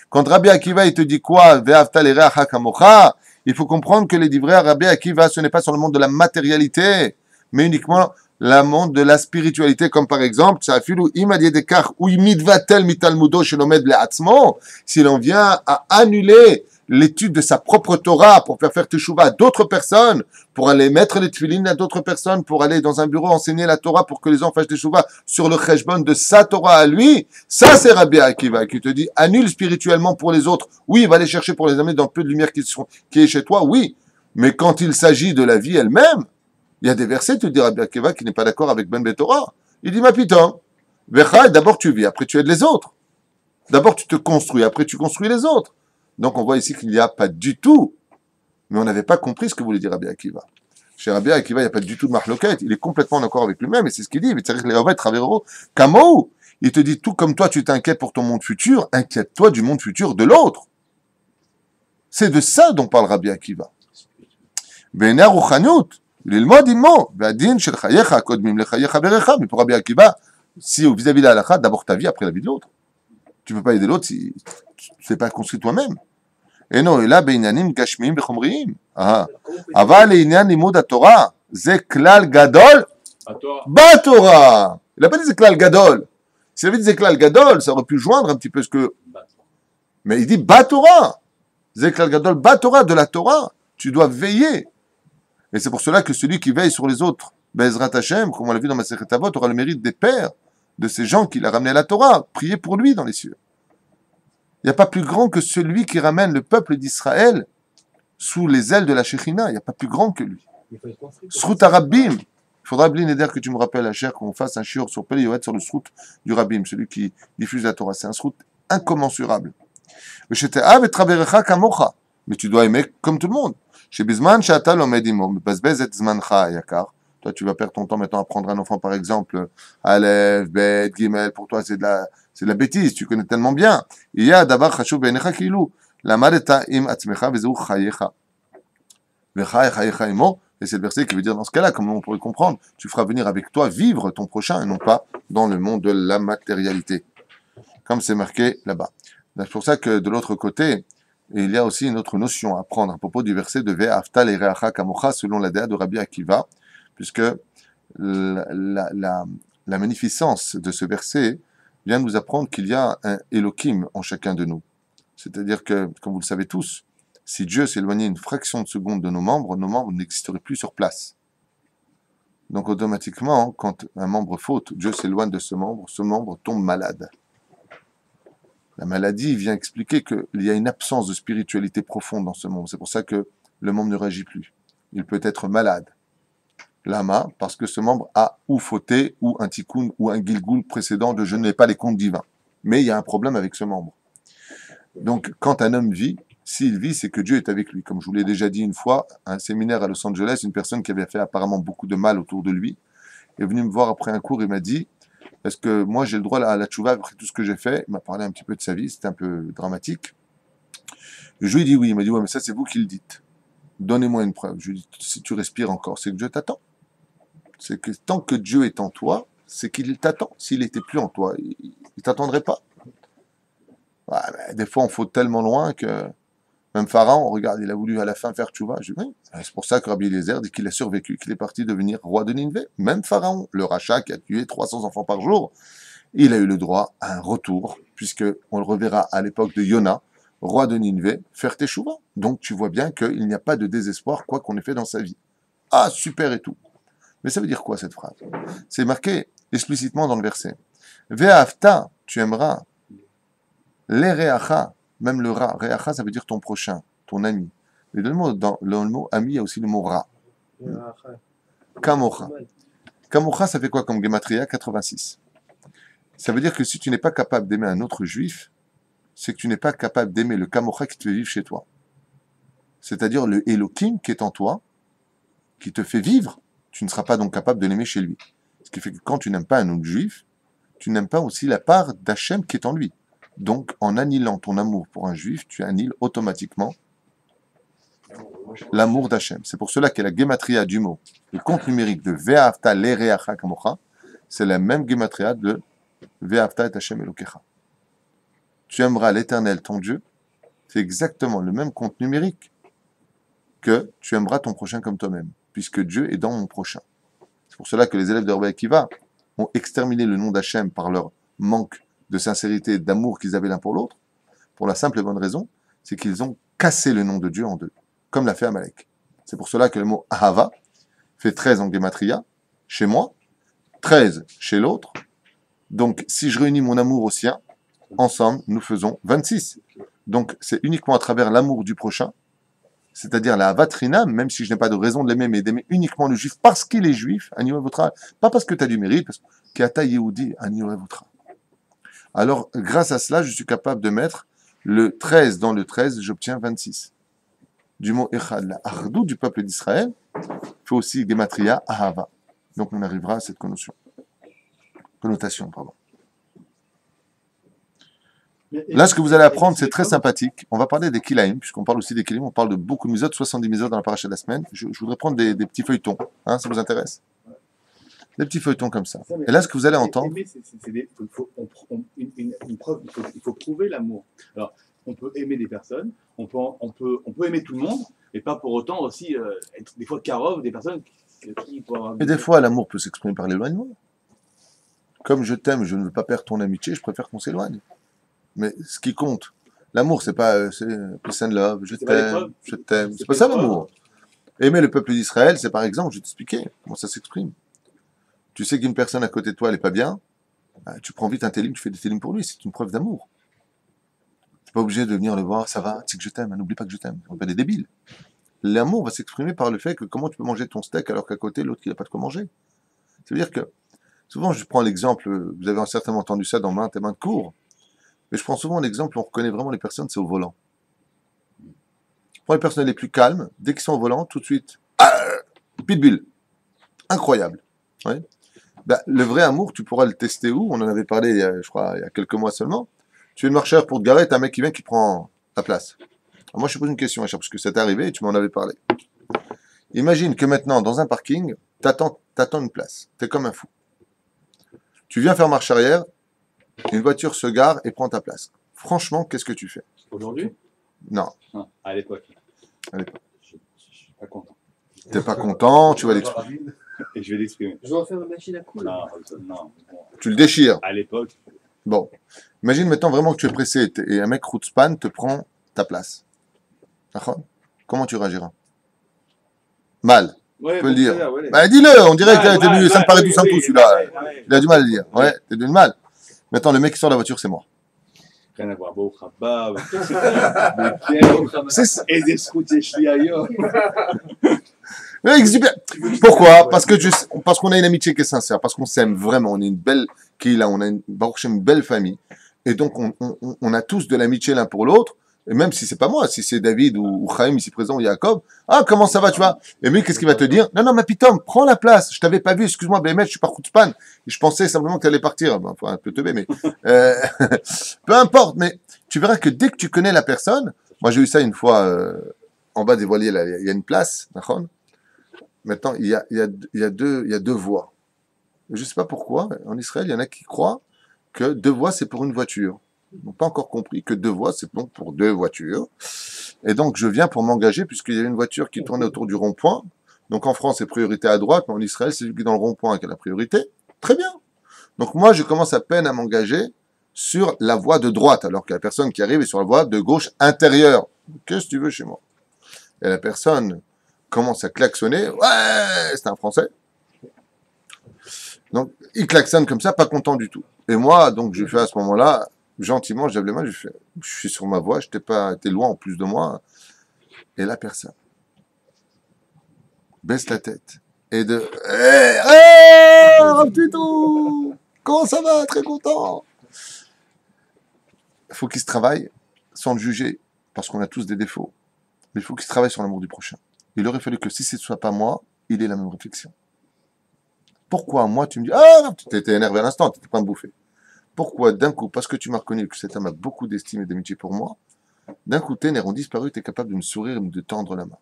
Quand Rabbi Akiva, il te dit quoi? Ve'avta l'ereacha kamocha. Il faut comprendre que les divrei Rabbi Akiva, ce n'est pas sur le monde de la matérialité, mais uniquement le monde de la spiritualité, comme par exemple, si l'on vient à annuler l'étude de sa propre Torah pour faire teshuva à d'autres personnes, pour aller mettre les tefilines à d'autres personnes, pour aller dans un bureau enseigner la Torah pour que les gens fassent teshuva sur le cheshbon de sa Torah à lui, ça c'est Rabbi Akiva qui te dit annule spirituellement pour les autres. Oui, va aller chercher pour les amener dans le peu de lumière qui est chez toi, oui, mais quand il s'agit de la vie elle-même, il y a des versets, tu te dis Rabbi Akiva qui n'est pas d'accord avec Ben Betorah. Il dit, ma putain, d'abord tu vis, après tu aides les autres. D'abord tu te construis, après tu construis les autres. Donc on voit ici qu'il n'y a pas du tout, mais on n'avait pas compris ce que voulait dire Rabbi Akiva. Chez Rabbi Akiva, il n'y a pas du tout de marloquette, il est complètement en accord avec lui-même, et c'est ce qu'il dit, il te dit, tout comme toi tu t'inquiètes pour ton monde futur, inquiète-toi du monde futur de l'autre. C'est de ça dont parle Rabbi Akiva. Be'ener uchanut. ללמוד עמו, והדין של חייך הקודמים לחייך ברך, mais pour Rabbi Akiva, si vis-à-vis de la halakha, d'abord ta vie, après la vie de l'autre. Tu ne peux pas aider l'autre si tu n'es pas construit toi-même. Et non, et là, בעניינים גשמיים וחומריים. אבל לעניין לימוד התורה, זה כלל גדול בתורה. Il n'a pas dit זה כלל גדול. S'il avait dit זה כלל גדול, ça aurait pu joindre un petit peu ce que... Mais il dit בתורה. זה כלל גדול בתורה, de la Torah. Tu dois veiller. Et c'est pour cela que celui qui veille sur les autres, Be'ezrat Hashem, comme on l'a vu dans Masechet Avot, aura le mérite des pères, de ces gens qu'il a ramenés à la Torah. Priez pour lui dans les cieux. Il n'y a pas plus grand que celui qui ramène le peuple d'Israël sous les ailes de la Shekhinah. Il n'y a pas plus grand que lui. Srout Arabim. Il faudra, Blinéder, que tu me rappelles, Hacher, qu'on fasse un shiur sur Pelioet sur le srout du Rabbim, celui qui diffuse la Torah. C'est un srout incommensurable. Mais tu dois aimer comme tout le monde. Toi, tu vas perdre ton temps maintenant à prendre un enfant, par exemple, Aleph, Bet, Gimel, pour toi, c'est de la bêtise, tu connais tellement bien. Il y a d'abord Chashuv Beinecha Kilu, Lamadeta im Atzmecha Vezeu Chayecha. Et c'est le verset qui veut dire, dans ce cas-là, comme on pourrait comprendre, tu feras venir avec toi vivre ton prochain et non pas dans le monde de la matérialité. Comme c'est marqué là-bas. C'est pour ça que de l'autre côté, et il y a aussi une autre notion à prendre à propos du verset de Ve'afta l'ereacha kamocha selon la déa de Rabbi Akiva, puisque la magnificence de ce verset vient nous apprendre qu'il y a un Elohim en chacun de nous. C'est-à-dire que, comme vous le savez tous, si Dieu s'éloignait une fraction de seconde de nos membres n'existeraient plus sur place. Donc automatiquement, quand un membre faute, Dieu s'éloigne de ce membre tombe malade. La maladie vient expliquer qu'il y a une absence de spiritualité profonde dans ce monde. C'est pour ça que le membre ne réagit plus. Il peut être malade. Lama, parce que ce membre a ou fauté, ou un tikkun, ou un gilgoul précédent de je n'ai pas les comptes divins. Mais il y a un problème avec ce membre. Donc, quand un homme vit, s'il vit, c'est que Dieu est avec lui. Comme je vous l'ai déjà dit une fois, à un séminaire à Los Angeles, une personne qui avait fait apparemment beaucoup de mal autour de lui est venue me voir après un cours et m'a dit: est-ce que moi j'ai le droit à la tchouva après tout ce que j'ai fait? Il m'a parlé un petit peu de sa vie, c'était un peu dramatique. Et je lui ai dit oui, il m'a dit ouais, mais ça c'est vous qui le dites. Donnez-moi une preuve. Je lui ai dit si tu respires encore, c'est que Dieu t'attend. C'est que tant que Dieu est en toi, c'est qu'il t'attend. S'il n'était plus en toi, il ne t'attendrait pas. Ouais, des fois on faut tellement loin que même Pharaon, regarde, il a voulu à la fin faire tchouva. Je dis oui, c'est pour ça que Rabbi Eliezer dit qu'il a survécu, qu'il est parti devenir roi de Nineveh. Même Pharaon, le rachat qui a tué 300 enfants par jour, il a eu le droit à un retour, puisque on le reverra à l'époque de Yona, roi de Nineveh, faire teshuva. Donc tu vois bien qu'il n'y a pas de désespoir, quoi qu'on ait fait dans sa vie. Ah, super et tout. Mais ça veut dire quoi cette phrase? C'est marqué explicitement dans le verset. Ve'afta, tu aimeras, l'ereacha, même le ra. Reacha, ça veut dire ton prochain, ton ami. Mais dans le mot ami, il y a aussi le mot ra. Kamocha. Kamocha, ça fait quoi comme gematria? 86. Ça veut dire que si tu n'es pas capable d'aimer un autre juif, c'est que tu n'es pas capable d'aimer le Kamocha qui te fait vivre chez toi. C'est-à-dire le Elohim qui est en toi, qui te fait vivre, tu ne seras pas donc capable de l'aimer chez lui. Ce qui fait que quand tu n'aimes pas un autre juif, tu n'aimes pas aussi la part d'Hachem qui est en lui. Donc, en annihilant ton amour pour un juif, tu annihiles automatiquement L'amour d'Hachem. C'est pour cela que la gematria du mot, le compte numérique de Ve'afta l'ereacha kamocha, c'est la même gematria de Ve'afta et Hachem Elokecha. Tu aimeras l'Éternel, ton Dieu, c'est exactement le même compte numérique que tu aimeras ton prochain comme toi-même, puisque Dieu est dans mon prochain. C'est pour cela que les élèves de Rabbi Akiva ont exterminé le nom d'Hachem par leur manque de sincérité et d'amour qu'ils avaient l'un pour l'autre, pour la simple et bonne raison, c'est qu'ils ont cassé le nom de Dieu en deux, comme l'a fait Amalek. C'est pour cela que le mot Ahava fait 13 en Gematria, chez moi, 13 chez l'autre. Donc, si je réunis mon amour au sien, ensemble, nous faisons 26. Donc, c'est uniquement à travers l'amour du prochain, c'est-à-dire la Avatrina, même si je n'ai pas de raison de l'aimer, mais d'aimer uniquement le juif parce qu'il est juif, pas parce que tu as du mérite, parce que Ata Yehudi, Aniyorevotra. Alors, grâce à cela, je suis capable de mettre le 13 dans le 13, j'obtiens 26. Du mot Echad, la Ardou du peuple d'Israël, fait aussi Gematria Ahava. Donc, on arrivera à cette connotation. Là, ce que vous allez apprendre, c'est très sympathique. On va parler des Kilaïm, puisqu'on parle aussi des Kilaïm, on parle de beaucoup de misot, 70 misot dans la paracha de la semaine. Je voudrais prendre des petits feuilletons, hein, ça vous intéresse? Des petits feuilletons comme ça. Et là, ce que vous allez entendre... Une preuve, il faut prouver l'amour. Alors, on peut aimer des personnes, on peut aimer tout le monde, mais pas pour autant aussi être des fois karov, des personnes qui peuvent... Et des fois, l'amour peut s'exprimer par l'éloignement. Comme je t'aime, je ne veux pas perdre ton amitié, je préfère qu'on s'éloigne. Mais ce qui compte, l'amour, c'est pas peace and love, je t'aime. C'est pas ça l'amour. Aimer le peuple d'Israël, c'est par exemple, je vais t'expliquer comment ça s'exprime. Tu sais qu'une personne à côté de toi, elle n'est pas bien, bah, tu prends vite un télim, tu fais des télim pour lui, c'est une preuve d'amour. Tu n'es pas obligé de venir le voir, ça va, tu sais que je t'aime, n'oublie pas que je t'aime. On n'est pas des débiles. L'amour va s'exprimer par le fait que comment tu peux manger ton steak alors qu'à côté, l'autre, il n'a pas de quoi manger. Ça veut dire que, souvent, je prends l'exemple, vous avez certainement entendu ça dans maintes et maintes cours, mais je prends souvent l'exemple où on reconnaît vraiment les personnes, c'est au volant. Pour les personnes les plus calmes, dès qu'ils sont au volant, tout de suite, pitbull. Incroyable. Ouais. Ben, le vrai amour, tu pourras le tester où? On en avait parlé, je crois, il y a quelques mois seulement. Tu es une marcheur pour te garer, t'as un mec qui vient qui prend ta place. Alors moi, je te pose une question, parce que ça t'est arrivé et tu m'en avais parlé. Imagine que maintenant, dans un parking, t'attends une place. T'es comme un fou. Tu viens faire marche arrière, une voiture se gare et prend ta place. Franchement, qu'est-ce que tu fais? Aujourd'hui? Non. Non, à l'époque. À l'époque. Je suis pas content. T'es pas content, tu vas l'exprimer. Et je vais l'exprimer. Je dois faire ma machine à coudre. Non. Bon. Tu le déchires. À l'époque, Bon. Imagine maintenant vraiment que tu es pressé et un mec Routspan te prend ta place. D'accord? Comment tu réagiras? Mal. ouais, Tu peux le dire. Ouais. Bah dis-le, on dirait que t'es venu, ça me paraît tout simple celui-là. Il a du mal à le dire. Ouais, t'as du mal. Maintenant, le mec qui sort de la voiture, c'est moi. Rien à voir. Bon, Khabab. C'est Et des scouts et Shliayo. Pourquoi? Parce qu'on a une amitié qui est sincère, parce qu'on s'aime vraiment, on est une belle Kila, on a une belle famille. Et donc, on a tous de l'amitié l'un pour l'autre. Et même si c'est pas moi, si c'est David ou Chaim ici présent ou Jacob, ah, comment ça va, tu vois? Et lui, qu'est-ce qu'il va te dire? Non, ma pitom, prends la place. Je t'avais pas vu, excuse-moi, Bémet, je suis pas Routspan. Je pensais simplement que tu allais partir. Enfin, un peu teubé, mais, peu importe. Mais tu verras que dès que tu connais la personne, moi, j'ai eu ça une fois, en bas des voiliers, là, il y a une place, d'accord? Maintenant, il y a deux voies. Je sais pas pourquoi, en Israël, il y en a qui croient que 2 voies, c'est pour une voiture. Ils n'ont pas encore compris que 2 voies, c'est bon pour 2 voitures. Et donc, je viens pour m'engager, puisqu'il y a une voiture qui tournait autour du rond-point. Donc, en France, c'est priorité à droite, mais en Israël, c'est celui qui est dans le rond-point qui a la priorité. Très bien. Donc, moi, je commence à peine à m'engager sur la voie de droite, alors que la personne qui arrive est sur la voie de gauche intérieure. Qu'est-ce que tu veux chez moi? Et la personne commence à klaxonner. Ouais, c'est un Français. Donc, il klaxonne comme ça, pas content du tout. Et moi, donc, je fais à ce moment-là, gentiment, je lève les mains, je suis sur ma voie, t'es loin en plus de moi. Et la personne baisse la tête. Et de... petit tout! Comment ça va? Très content! Il faut qu'il se travaille sans le juger, parce qu'on a tous des défauts. Mais il faut qu'il se travaille sur l'amour du prochain. Il aurait fallu que si ce ne soit pas moi, il ait la même réflexion. Pourquoi moi, tu me dis, ah, tu étais énervé à l'instant, tu n'étais pas me bouffer. Pourquoi d'un coup, parce que tu m'as reconnu que cet homme a beaucoup d'estime et d'amitié pour moi, D'un coup, tes nerfs ont disparu, tu es capable de me sourire et de tendre la main.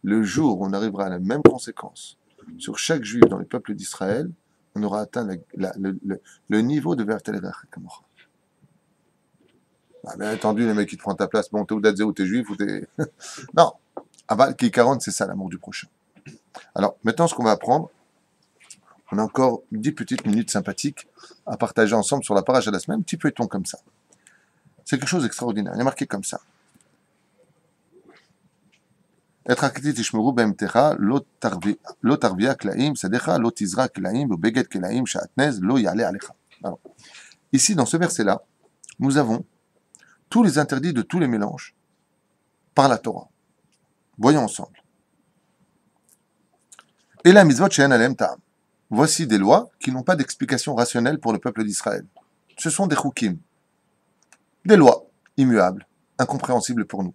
Le jour où on arrivera à la même conséquence sur chaque juif dans les peuples d'Israël, on aura atteint le niveau de Vertelrach Kamocha. Ah, bien entendu, les mecs qui te prennent ta place, bon, t'es Oudatze ou t'es juif ou t'es. Non, Aval Kikaron, c'est ça l'amour du prochain. Alors, maintenant, ce qu'on va apprendre, on a encore 10 petites minutes sympathiques à partager ensemble sur la paracha de la semaine, petit feuilleton comme ça. C'est quelque chose d'extraordinaire. Il est marqué comme ça. Être akiti tishmeru be'emtecha lo tarvia klaim sadecha lo tizra klaim beget klaim shatnez lo yale alecha. Alors, ici, dans ce verset-là, nous avons tous les interdits de tous les mélanges par la Torah. Voyons ensemble. Et la mitzvot she'en alem ta'am. Voici des lois qui n'ont pas d'explication rationnelle pour le peuple d'Israël. Ce sont des chukim, des lois immuables, incompréhensibles pour nous.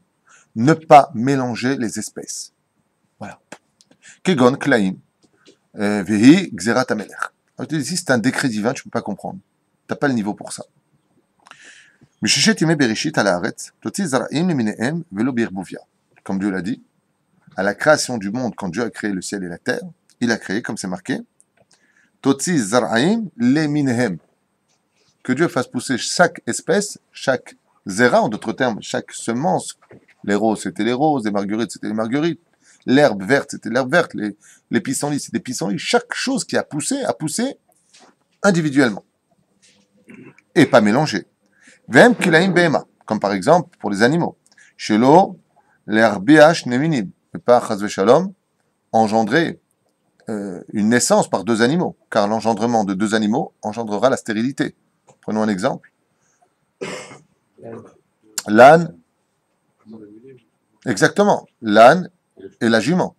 Ne pas mélanger les espèces. Voilà. Kegon klaim, vehi gzerat hamelech. Ici, c'est un décret divin, tu ne peux pas comprendre. Tu n'as pas le niveau pour ça. Comme Dieu l'a dit, à la création du monde, quand Dieu a créé le ciel et la terre, il a créé, comme c'est marqué, Totzi zar'aim le minhem. Que Dieu fasse pousser chaque espèce, chaque zera, en d'autres termes, chaque semence. Les roses, c'était les roses, les marguerites, c'était les marguerites. L'herbe verte, c'était l'herbe verte. Les pissenlits, c'était les pissenlits. Chaque chose qui a poussé individuellement. Et pas mélangé. Vem kilaim behema. Comme par exemple, pour les animaux. Shelo, l'herbiach neminim. Ne pas, chas shalom, engendrer une naissance par deux animaux, car l'engendrement de deux animaux engendrera la stérilité. Prenons un exemple. L'âne, exactement, l'âne et la jument,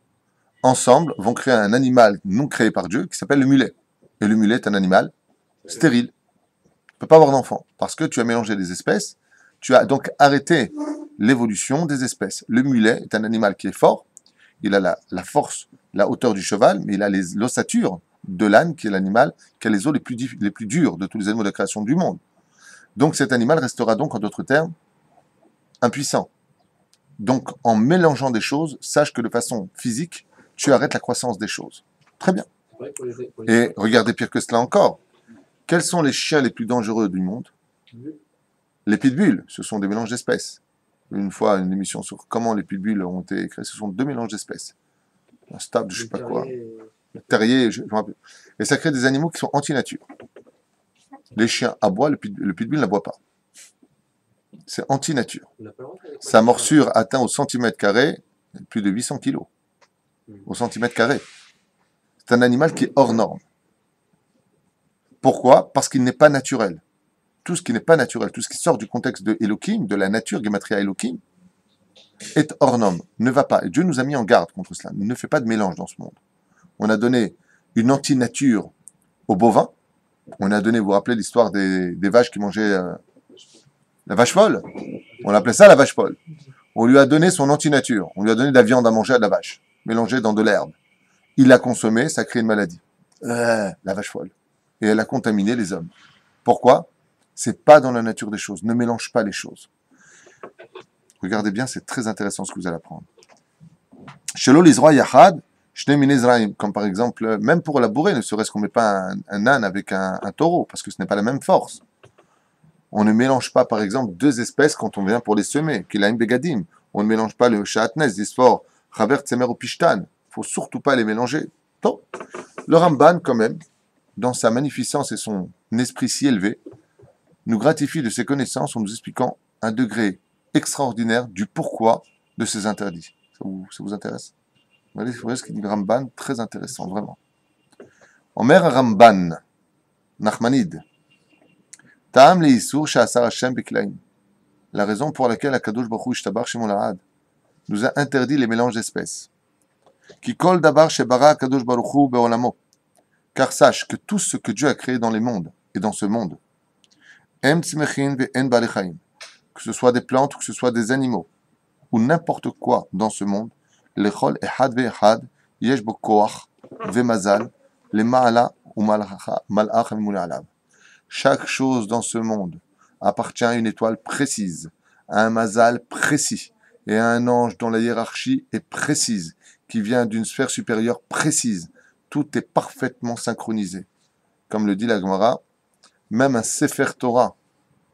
ensemble, vont créer un animal non créé par Dieu qui s'appelle le mulet. Et le mulet est un animal stérile. Tu ne peux pas avoir d'enfant, parce que tu as mélangé des espèces, tu as donc arrêté l'évolution des espèces. Le mulet est un animal qui est fort, il a la force, la hauteur du cheval, mais il a l'ossature de l'âne, qui est l'animal qui a les os les plus durs de tous les animaux de la création du monde. Donc cet animal restera donc, en d'autres termes, impuissant. Donc en mélangeant des choses, sache que de façon physique, tu arrêtes la croissance des choses. Très bien. Et regardez pire que cela encore. Quels sont les chiens les plus dangereux du monde? Les pitbulls, ce sont des mélanges d'espèces. Une fois, une émission sur comment les pitbulls ont été créés, ce sont deux mélanges d'espèces. Un stable, je ne sais pas quoi. Terrier, je me rappelle. Et ça crée des animaux qui sont anti-nature. Les chiens aboient, le pitbull n'aboie pas. C'est anti-nature. Sa morsure atteint au centimètre carré plus de 800 kilos. Au centimètre carré. C'est un animal qui est hors norme. Pourquoi? Parce qu'il n'est pas naturel. Tout ce qui n'est pas naturel, tout ce qui sort du contexte de Elohim, de la nature, Gematria Elohim, est hors norme, ne va pas. Et Dieu nous a mis en garde contre cela. Ne fait pas de mélange dans ce monde. On a donné une anti-nature aux bovins. On a donné, vous vous rappelez l'histoire des vaches qui mangeaient la vache folle? On appelait ça la vache folle. On lui a donné son anti-nature. On lui a donné de la viande à manger à de la vache, mélangée dans de l'herbe. Il l'a consommée, ça crée une maladie. La vache folle. Et elle a contaminé les hommes. Pourquoi? C'est pas dans la nature des choses. Ne mélange pas les choses. Regardez bien, c'est très intéressant ce que vous allez apprendre. Shelo l'Isra Yachad, Shne Min Ezraim. Comme par exemple, même pour labourer, ne serait-ce qu'on ne met pas un âne avec un taureau, parce que ce n'est pas la même force. On ne mélange pas, par exemple, deux espèces quand on vient pour les semer. Kilaim Begadim. On ne mélange pas le Shatnez, l'Isfor, Chaver Tsemer ou Pishtan. Il ne faut surtout pas les mélanger. Non. Le Ramban, quand même, dans sa magnificence et son esprit si élevé, nous gratifie de ses connaissances en nous expliquant un degré extraordinaire du pourquoi de ces interdits. Ça vous intéresse? Vous voyez ce qu'il dit Ramban, très intéressant, vraiment. En mer Ramban, Nachmanide, Ta'am le Yisur Sha'asar Hashem Beklaim. La raison pour laquelle Akadosh Baruch Hu Ishtabar Shemon La'ad nous a interdit les mélanges d'espèces. Ki kol davar shebara Akadosh Baruch Hu be'olamo. Car sache que tout ce que Dieu a créé dans les mondes et dans ce monde, que ce soit des plantes ou que ce soit des animaux, ou n'importe quoi dans ce monde, lechol ehad ve'ehad, yesh bo koach ve'mazal, le ma'ala ou malach amimune alav. Chaque chose dans ce monde appartient à une étoile précise, a un mazal précis et un ange dont la hiérarchie est précise, qui vient d'une sphère supérieure précise. Tout est parfaitement synchronisé. Comme le dit la Gemara, même un Sefer Torah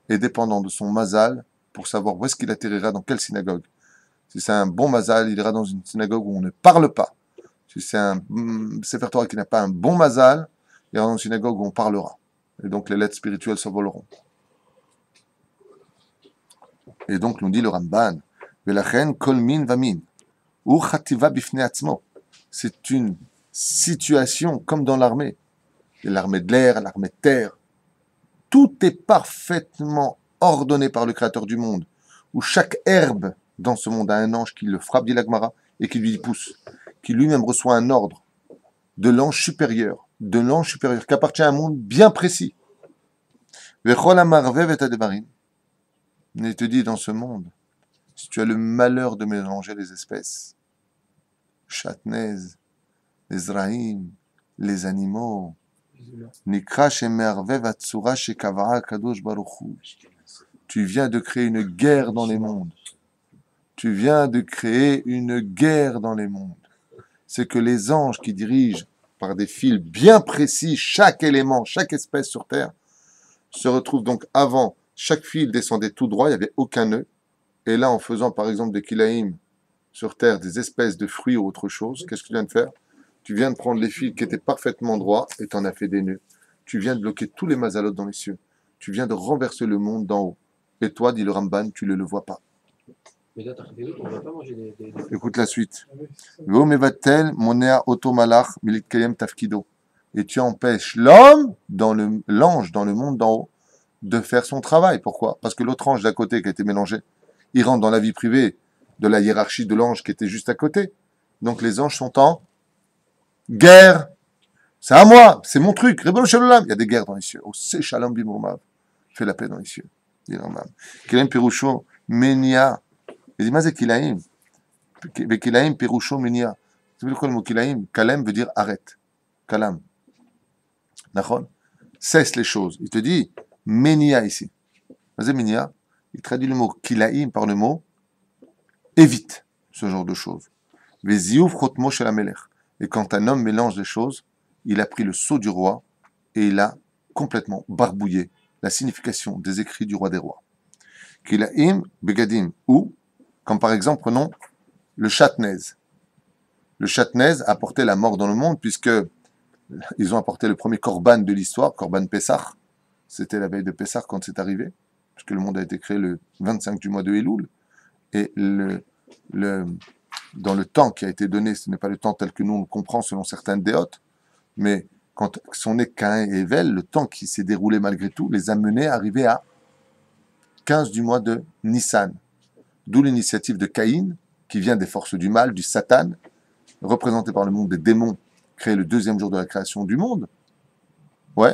est dépendant de son mazal pour savoir où est-ce qu'il atterrira, dans quelle synagogue. Si c'est un bon mazal, il ira dans une synagogue où on ne parle pas. Si c'est un Sefer Torah qui n'a pas un bon mazal, il ira dans une synagogue où on parlera. Et donc les lettres spirituelles s'envoleront. Et donc nous dit le Ramban, Velachen kol min vamin, ou chativa bifnei atzmo. C'est une situation comme dans l'armée. L'armée de l'air, l'armée de terre. Tout est parfaitement ordonné par le Créateur du monde, où chaque herbe dans ce monde a un ange qui le frappe, dit la Gemara, et qui lui pousse, qui lui-même reçoit un ordre de l'ange supérieur, qui appartient à un monde bien précis. Vechol amarvev et adevarim. Il te dit dans ce monde, si tu as le malheur de mélanger les espèces, chatnez, les zraïm, les animaux, Nikra shemervev atsura shekavara kadosh baruchu. Tu viens de créer une guerre dans les mondes. Tu viens de créer une guerre dans les mondes. C'est que les anges qui dirigent par des fils bien précis chaque élément, chaque espèce sur Terre, se retrouvent donc avant, chaque fil descendait tout droit, il n'y avait aucun nœud. Et là, en faisant par exemple des kilaïm sur Terre, des espèces de fruits ou autre chose, qu'est-ce que tu viens de faire? Tu viens de prendre les fils qui étaient parfaitement droits et tu en as fait des nœuds. Tu viens de bloquer tous les mazalot dans les cieux. Tu viens de renverser le monde d'en haut. Et toi, dit le Ramban, tu ne le vois pas. Mais là, on ne va pas manger des... Écoute la suite. Veo mevatel monea otomalach militkayem tafkido. Et tu empêches l'homme, l'ange dans le monde d'en haut, de faire son travail. Pourquoi? Parce que l'autre ange d'à côté qui a été mélangé, il rentre dans la vie privée de la hiérarchie de l'ange qui était juste à côté. Donc les anges sont en guerre. C'est à moi, c'est mon truc. Rebbeinu Shalom. Il y a des guerres dans les cieux. Oh, c'est Shalom Bimurmav. Fais la paix dans les cieux. Dit le Rambam. Kilaim Pirusho Menia. Il dit, mais c'est Kilaim. Kilaim Pirusho Menia. Tu veux dire quoi le mot Kilaim? Kalem veut dire arrête. Kalam. D'accord? Cesse les choses. Il te dit Menia ici. C'est Menia. Il traduit le mot Kilaim par le mot évite ce genre de choses. Veziouf Chotmo Shel Hamelech. Et quand un homme mélange les choses, il a pris le sceau du roi et il a complètement barbouillé la signification des écrits du roi des rois. Kilaim begadim, ou, comme par exemple, prenons le Chatnez. Le Chatnez a apporté la mort dans le monde puisque ils ont apporté le premier korban de l'histoire, korban Pessah. C'était la veille de Pessah quand c'est arrivé, puisque le monde a été créé le 25 du mois de Elul. Et dans le temps qui a été donné, ce n'est pas le temps tel que nous on le comprend selon certaines déotes, mais quand sont nés Caïn et Ével, le temps qui s'est déroulé malgré tout les a menés à arriver à 15 du mois de Nissan. D'où l'initiative de Caïn, qui vient des forces du mal, du Satan, représenté par le monde des démons, créé le deuxième jour de la création du monde. Ouais.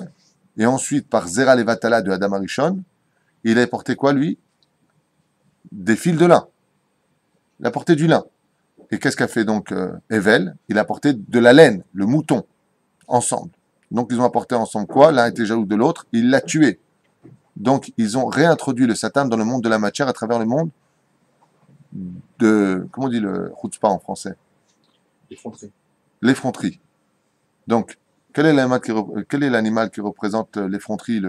Et ensuite, par Zera Levatala de Adam Arishon, il a apporté quoi, lui? Des fils de lin. Il a apporté du lin. Et qu'est-ce qu'a fait donc Ével? Il a apporté de la laine, le mouton, ensemble. Donc ils ont apporté ensemble quoi? L'un était jaloux de l'autre, il l'a tué. Donc ils ont réintroduit le Satan dans le monde de la matière à travers le monde de... Comment on dit le chutzpah en français? L'effronterie. L'effronterie. Donc, quel est l'animal qui représente l'effronterie,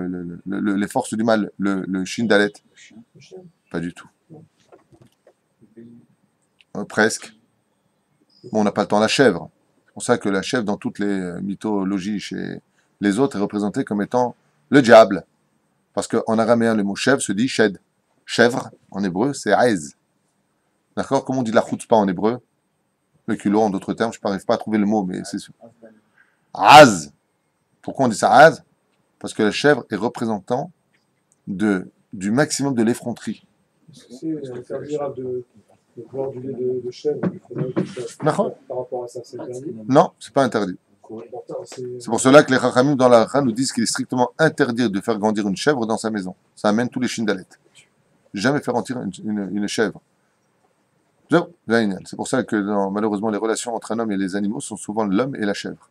les forces du mal, le shindalet? Pas du tout. Presque. Bon, on n'a pas le temps, la chèvre. C'est pour ça que la chèvre, dans toutes les mythologies chez les autres, est représentée comme étant le diable. Parce qu'en araméen, le mot chèvre se dit shed. Chèvre, en hébreu, c'est aez. D'accord? Comment on dit la chutzpah en hébreu? Le culot, en d'autres termes, je n'arrive pas à trouver le mot, mais c'est sûr. Az. Pourquoi on dit ça az? Parce que la chèvre est représentant du maximum de l'effronterie. C'est interdit de boire du lait de chèvre par rapport à ça, c'est interdit. Non, c'est pas interdit. C'est pour cela que les Chachamim dans la Halakha nous disent qu'il est strictement interdit de faire grandir une chèvre dans sa maison. Ça amène tous les shindalettes. Jamais faire grandir une chèvre. C'est pour ça que malheureusement les relations entre un homme et les animaux sont souvent l'homme et la chèvre.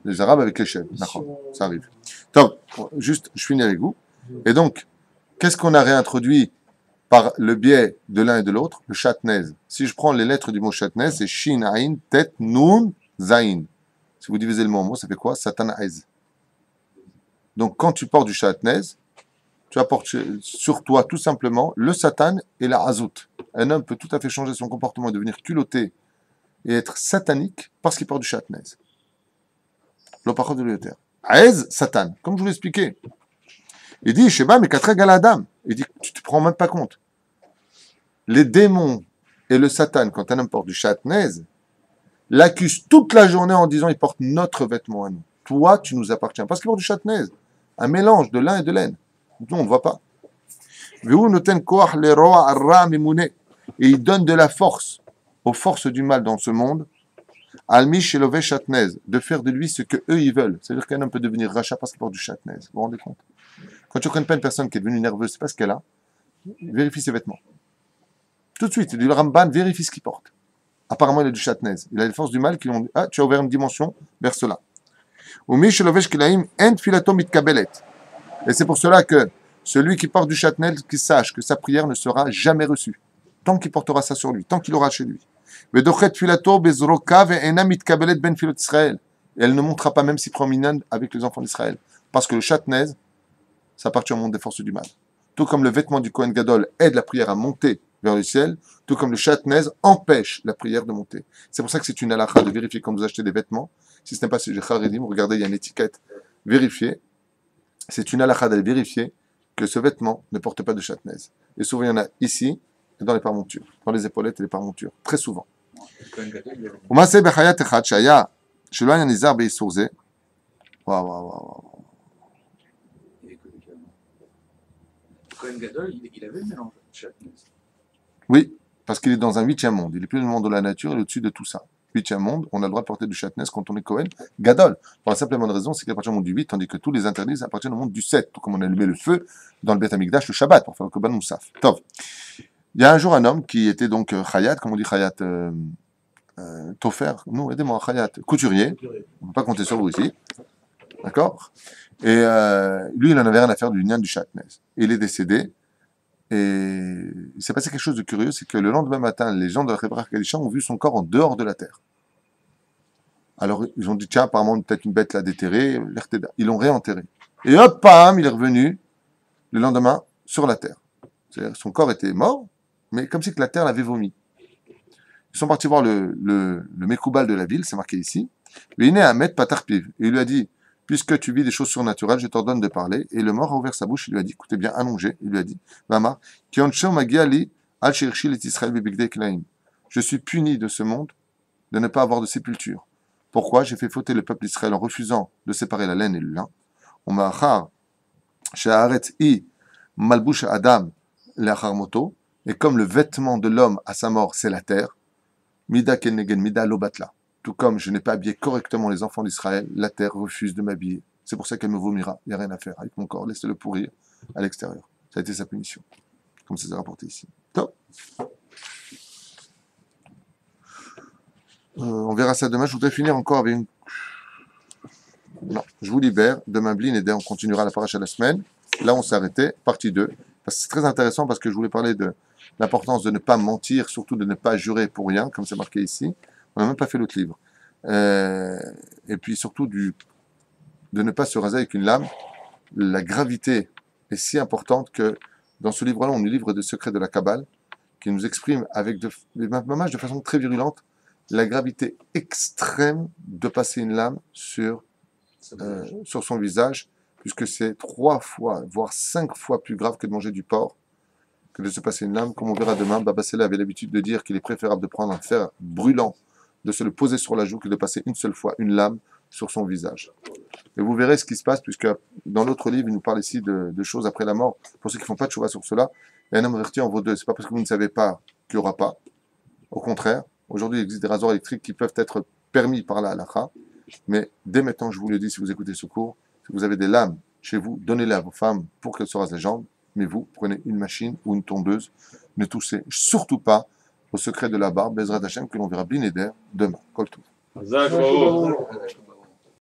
Les Arabes avec les chèvres. D'accord, ça arrive. Donc, juste, je finis avec vous. Et donc, Qu'est-ce qu'on a réintroduit par le biais de l'un et de l'autre? Le shatnez. Si je prends les lettres du mot shatnez, c'est shin, ain, tet, nun, zain. Si vous divisez le mot en mots, ça fait quoi? Satanaiz. Donc, quand tu portes du shatnez, tu apportes sur toi tout simplement le satan et la azout. Un homme peut tout à fait changer son comportement et devenir culotté et être satanique parce qu'il porte du shatnez. L'opachot de l'Éter. Aez, satan. Comme je vous l'ai expliqué. Il dit, Sheba, mais quatre égale Adam. Il dit, tu ne te prends même pas compte. Les démons et le satan, quand un homme porte du shatnez, l'accusent toute la journée en disant, il porte notre vêtement à nous. Toi, tu nous appartiens. Parce qu'il porte du shatnez. Un mélange de lin et de laine. Nous, on ne voit pas. Et il donne de la force aux forces du mal dans ce monde, Almish et Lové Shatnez, de faire de lui ce que eux ils veulent. C'est-à-dire qu'un homme peut devenir rachat parce qu'il porte du shatnez. Vous vous rendez compte? Quand tu ne connais pas une personne qui est devenue nerveuse, c'est pas ce qu'elle a, vérifie ses vêtements. Tout de suite, le Ramban vérifie ce qu'il porte. Apparemment, il a du shatnez. Il a les forces du mal qui ont dit, ah, tu as ouvert une dimension vers cela. Et c'est pour cela que celui qui porte du shatnez, qu'il sache que sa prière ne sera jamais reçue. Tant qu'il portera ça sur lui, tant qu'il aura chez lui. Et elle ne montera pas même s'il prend minyan avec les enfants d'Israël. Parce que le shatnez, ça appartient au monde des forces du mal. Tout comme le vêtement du Kohen Gadol aide la prière à monter vers le ciel, tout comme le shatnez empêche la prière de monter. C'est pour ça que c'est une halakha de vérifier quand vous achetez des vêtements. Si ce n'est pas chez les Charedim, regardez, il y a une étiquette vérifiée. C'est une halakha d'aller vérifier que ce vêtement ne porte pas de shatnez. Et souvent, il y en a ici et dans les parmontures, dans les épaulettes et les parmontures. Très souvent. Waouh, waouh, waouh. Kohen Gadol, il avait le mélange de shatnez. Oui, parce qu'il est dans un 8e monde. Il est plus dans le monde de la nature, il est au-dessus de tout ça. 8e monde, on a le droit de porter du shatnez quand on est Kohen Gadol. Pour la simple et bonne raison, c'est qu'il appartient au monde du 8, tandis que tous les interdits appartiennent au monde du 7. Tout comme on allumait le feu dans le Beth Amikdash le Shabbat pour faire le Koban Moussaf. Tov. Il y a un jour un homme qui était donc Chayat, comme on dit Chayat Tofer, nous aidez-moi, Chayat, couturier. On ne peut pas compter sur vous ici. D'accord? Et lui, il n'en avait rien à faire du Nyan du shatnez. Il est décédé. Et il s'est passé quelque chose de curieux, c'est que le lendemain matin, les gens de la Chebra Kadisha ont vu son corps en dehors de la terre. Alors, ils ont dit, tiens, apparemment, peut-être une bête l'a déterré, ils l'ont réenterré. Et hop, pam, il est revenu le lendemain sur la terre. C'est-à-dire, son corps était mort, mais comme si que la terre l'avait vomi. Ils sont partis voir le Mekoubal de la ville, c'est marqué ici. Et il est né à Met Patarpiv. Et il lui a dit, puisque tu vis des choses surnaturelles, je t'ordonne de parler. Et le mort a ouvert sa bouche, il lui a dit, écoutez bien, allongé, il lui a dit, Mama, je suis puni de ce monde de ne pas avoir de sépulture. Pourquoi? J'ai fait fauter le peuple d'Israël en refusant de séparer la laine et le lin. On m'a malbouche Adam moto, et comme le vêtement de l'homme à sa mort, c'est la terre, mida kenegen mida lobatla. Tout comme je n'ai pas habillé correctement les enfants d'Israël, la terre refuse de m'habiller. C'est pour ça qu'elle me vomira. Il n'y a rien à faire avec mon corps. Laissez-le pourrir à l'extérieur. Ça a été sa punition. Comme c'est rapporté ici. Top. On verra ça demain. Je voudrais finir encore avec une... Non, je vous libère. Demain, Blin et on continuera la paracha de la semaine. Là, on s'est arrêté. Partie 2. C'est très intéressant parce que je voulais parler de l'importance de ne pas mentir, surtout de ne pas jurer pour rien, comme c'est marqué ici. On n'a même pas fait l'autre livre. Et puis surtout de ne pas se raser avec une lame. La gravité est si importante que dans ce livre-là, on nous livre des secrets de la Kabbale qui nous exprime avec de façon très virulente la gravité extrême de passer une lame sur son visage, puisque c'est 3 fois, voire 5 fois plus grave que de manger du porc, que de se passer une lame. Comme on verra demain, Baba Sela avait l'habitude de dire qu'il est préférable de prendre un fer brûlant, de se le poser sur la joue, que de passer une seule fois une lame sur son visage. Et vous verrez ce qui se passe, puisque dans l'autre livre, il nous parle ici de choses après la mort. Pour ceux qui ne font pas de chouva sur cela, et un homme averti en vaut 2. C'est pas parce que vous ne savez pas qu'il n'y aura pas. Au contraire, aujourd'hui, il existe des rasoirs électriques qui peuvent être permis par la halakha. Mais dès maintenant, je vous le dis, si vous écoutez ce cours, si vous avez des lames chez vous, donnez-les à vos femmes pour qu'elles se rasent les jambes. Mais vous, prenez une machine ou une tondeuse. Ne touchez surtout pas au secret de la barbe, Bezrat Hashem, que l'on verra Blinéder demain. Kol Tov.